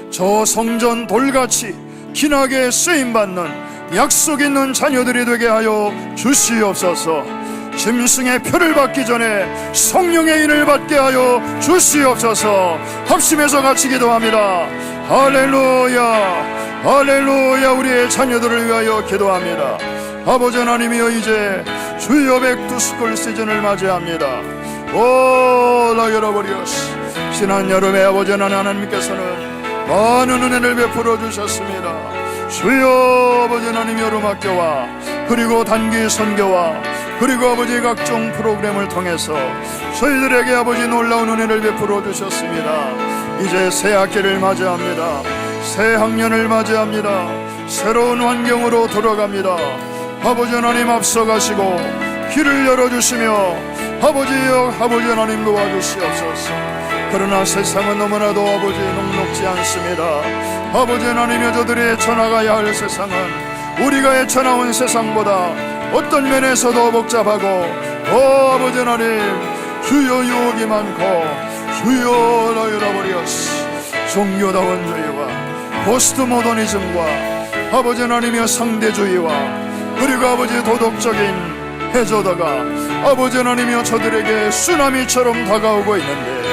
저 성전 돌같이 기나게 쓰임받는 약속 있는 자녀들이 되게 하여 주시옵소서. 짐승의 표를 받기 전에 성령의 인을 받게 하여 주시옵소서. 합심해서 같이 기도합니다. 할렐루야, 할렐루야. 우리의 자녀들을 위하여 기도합니다. 아버지 하나님이여, 이제 주여 백투스쿨 시즌을 맞이합니다. 오 라여러버리오스. 지난 여름에 아버지 하나님께서는 많은 은혜를 베풀어 주셨습니다. 주여 아버지 하나님, 여름학교와 그리고 단기 선교와 그리고 아버지 각종 프로그램을 통해서 저희들에게 아버지 놀라운 은혜를 베풀어 주셨습니다. 이제 새 학기를 맞이합니다. 새 학년을 맞이합니다. 새로운 환경으로 돌아갑니다. 아버지 하나님 앞서가시고 길을 열어주시며 아버지여, 아버지 하나님 도와주시옵소서. 그러나 세상은 너무나도 아버지 녹록지 않습니다. 아버지 하나님여, 저들이 헤쳐나가야 할 세상은 우리가 헤쳐나온 세상보다 어떤 면에서 더 복잡하고 아버지 하나님, 주여 유혹이 많고 주여 나 잃어버렸어. 종교다운 주의와 포스트 모더니즘과 아버지 하나님의 상대주의와 그리고 아버지 도덕적인 해저다가 아버지 하나님이여 저들에게 쓰나미처럼 다가오고 있는데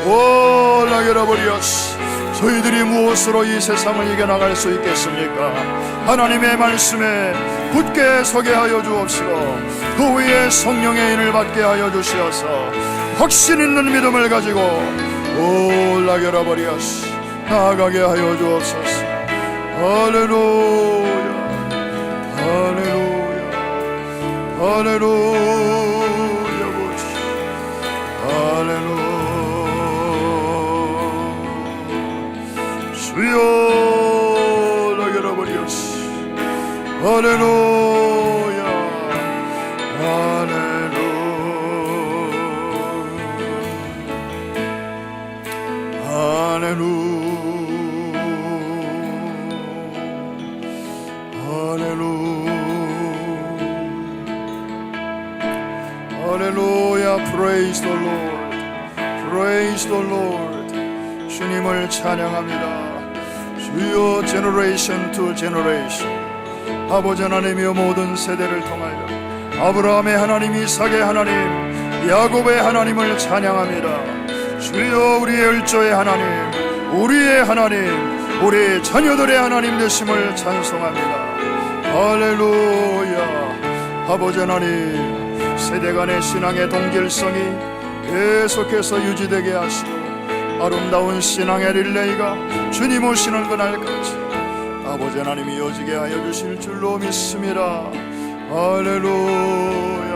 오 라게라버리오스, 저희들이 무엇으로 이 세상을 이겨나갈 수 있겠습니까? 하나님의 말씀에 굳게 서게 하여 주옵시고 그 위에 성령의 인을 받게 하여 주시어서 확신 있는 믿음을 가지고 오 라게라버리오스 나아가게 하여 주옵소서. 할렐루야, 할렐루야, 할렐루야, 아버지, 할렐루야. 주여 라게라버리오스. 할렐루야, 할렐루야, 할렐루야, 할렐루야. Praise the Lord, Praise the Lord. 주님을 찬양합니다. 주여 generation to generation, 아버지 하나님이여 모든 세대를 통하여 아브라함의 하나님, 이삭의 하나님, 야곱의 하나님을 찬양합니다. 주여 우리의 열조의 하나님, 우리의 하나님, 우리 자녀들의 하나님 되심을 찬송합니다. 할렐루야. 아버지 하나님, 세대 간의 신앙의 동질성이 계속해서 유지되게 하시고 아름다운 신앙의 릴레이가 주님 오시는 그날까지 아버지 하나님이 이어지게 하여 주실 줄로 믿습니다. 할렐루야.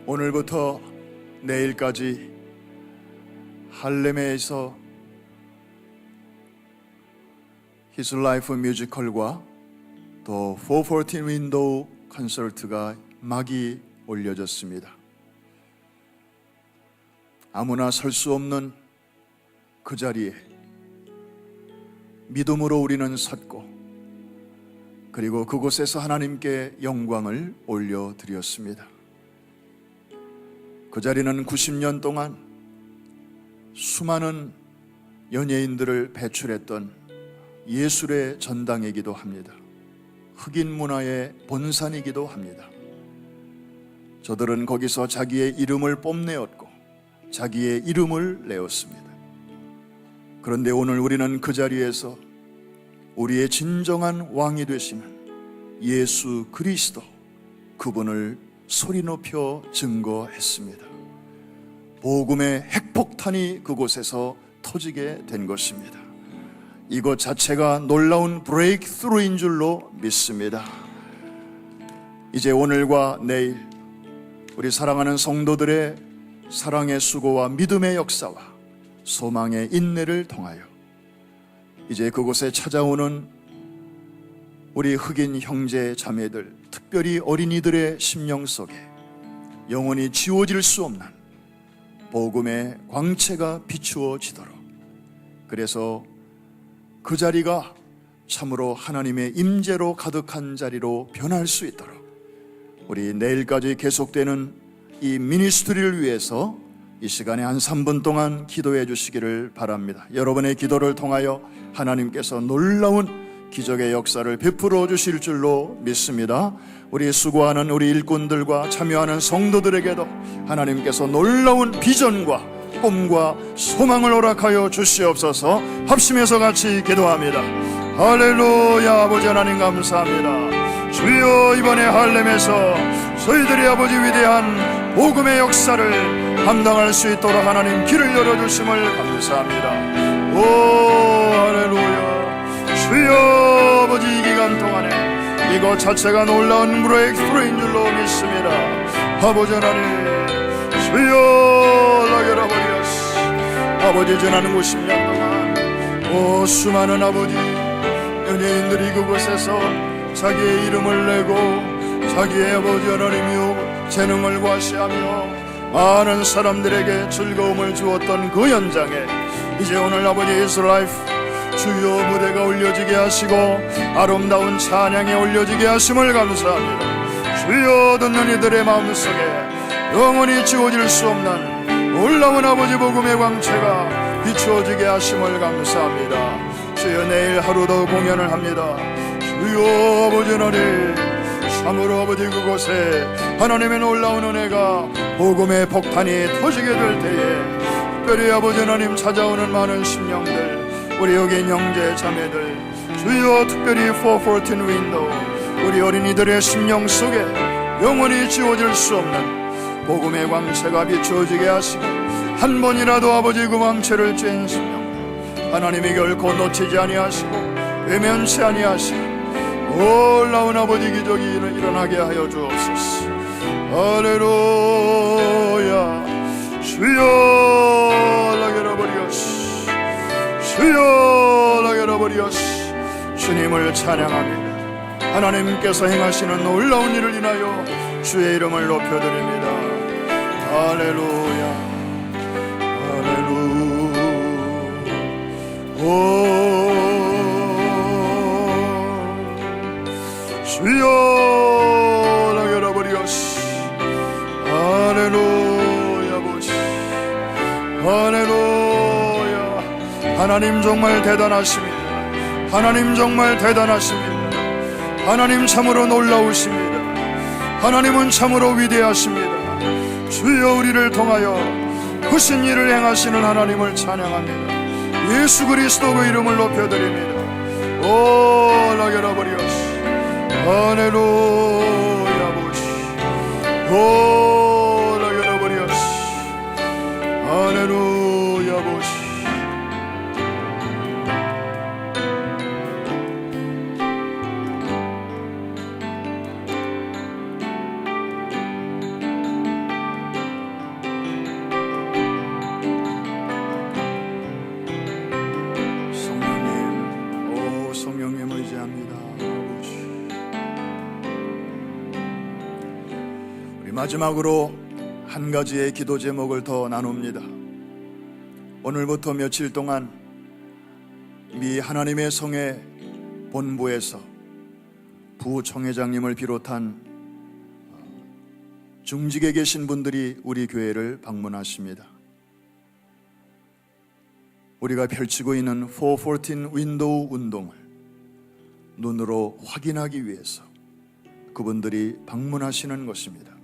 오늘부터 내일까지 할렘에서 His Life 뮤지컬과 또 414 윈도우 콘서트가 막이 올려졌습니다. 아무나 설 수 없는 그 자리에 믿음으로 우리는 섰고, 그리고 그곳에서 하나님께 영광을 올려드렸습니다. 그 자리는 90년 동안 수많은 연예인들을 배출했던 예술의 전당이기도 합니다. 흑인 문화의 본산이기도 합니다. 저들은 거기서 자기의 이름을 뽐내었고 자기의 이름을 내었습니다. 그런데 오늘 우리는 그 자리에서 우리의 진정한 왕이 되시는 예수 그리스도, 그분을 소리 높여 증거했습니다. 복음의 핵폭탄이 그곳에서 터지게 된 것입니다. 이것 자체가 놀라운 브레이크스루인 줄로 믿습니다. 이제 오늘과 내일 우리 사랑하는 성도들의 사랑의 수고와 믿음의 역사와 소망의 인내를 통하여 이제 그곳에 찾아오는 우리 흑인 형제 자매들, 특별히 어린이들의 심령 속에 영원히 지워질 수 없는 복음의 광채가 비추어지도록, 그래서 그 자리가 참으로 하나님의 임재로 가득한 자리로 변할 수 있도록 우리 내일까지 계속되는 이 미니스트리를 위해서 이 시간에 한 3분 동안 기도해 주시기를 바랍니다. 여러분의 기도를 통하여 하나님께서 놀라운 기적의 역사를 베풀어 주실 줄로 믿습니다. 우리 수고하는 우리 일꾼들과 참여하는 성도들에게도 하나님께서 놀라운 비전과 꿈과 소망을 허락하여 주시옵소서. 합심해서 같이 기도합니다. 할렐루야. 아버지 하나님 감사합니다. 주여, 이번에 할렘에서 저희들이 아버지 위대한 복음의 역사를 감당할 수 있도록 하나님 길을 열어주심을 감사합니다. 오 할렐루야. 주여, 아버지 이 기간 동안에 이것 자체가 놀라운 브레이크스루인 줄로 믿습니다. 아버지 하나님, 주여 라게라버리었어. 아버지 지나는 50년 동안 수많은 아버지 연예인들이 그곳에서 자기의 이름을 내고 자기의 아버지 하나님이요 재능을 과시하며 많은 사람들에게 즐거움을 주었던 그 현장에 이제 오늘 아버지 His Life 주여 무대가 올려지게 하시고 아름다운 찬양이 올려지게 하심을 감사합니다. 주여, 듣는 이들의 마음속에 영원히 지워질 수 없는 놀라운 아버지 복음의 광채가 비추어지게 하심을 감사합니다. 주여, 내일 하루도 공연을 합니다. 주여 아버지 하나님, 참으로 아버지 그곳에 하나님의 놀라운 은혜가 복음의 폭탄이 터지게 될 때에 특별히 아버지 하나님 찾아오는 많은 심령들, 우리 여기 형제 자매들, 주여 특별히 414 윈도우 우리 어린이들의 심령 속에 영원히 지워질 수 없는 복음의 광채가 비추어지게 하시고 한 번이라도 아버지 그 광채를 쬐은 심령들 하나님이 결코 놓치지 아니하시고 외면치 아니하시고 놀라운 아버지 기적이 일어나게 하여 주옵소서. 할렐루야. 주여 라게라버리오시, 주여 라게라버리오시. 주님을 찬양합니다. 하나님께서 행하시는 놀라운 일을 인하여 주의 이름을 높여드립니다. 할렐루야. 할렐루야. 주여 라게라버리오시. 할렐루야 보시. 할렐루야. 하나님 정말 대단하십니다. 하나님 정말 대단하십니다. 하나님 참으로 놀라우십니다. 하나님은 참으로 위대하십니다. 주여, 우리를 통하여 크신 일을 행하시는 하나님을 찬양합니다. 예수 그리스도 그 이름을 높여드립니다. 오 라게라버리오시. 할렐루야 보시. 오 라게라버리오시. 할렐루야 보시. 마지막으로 한 가지의 기도 제목을 더 나눕니다. 오늘부터 며칠 동안 미 하나님의 성의 본부에서 부총회장님을 비롯한 중직에 계신 분들이 우리 교회를 방문하십니다. 우리가 펼치고 있는 414 윈도우 운동을 눈으로 확인하기 위해서 그분들이 방문하시는 것입니다.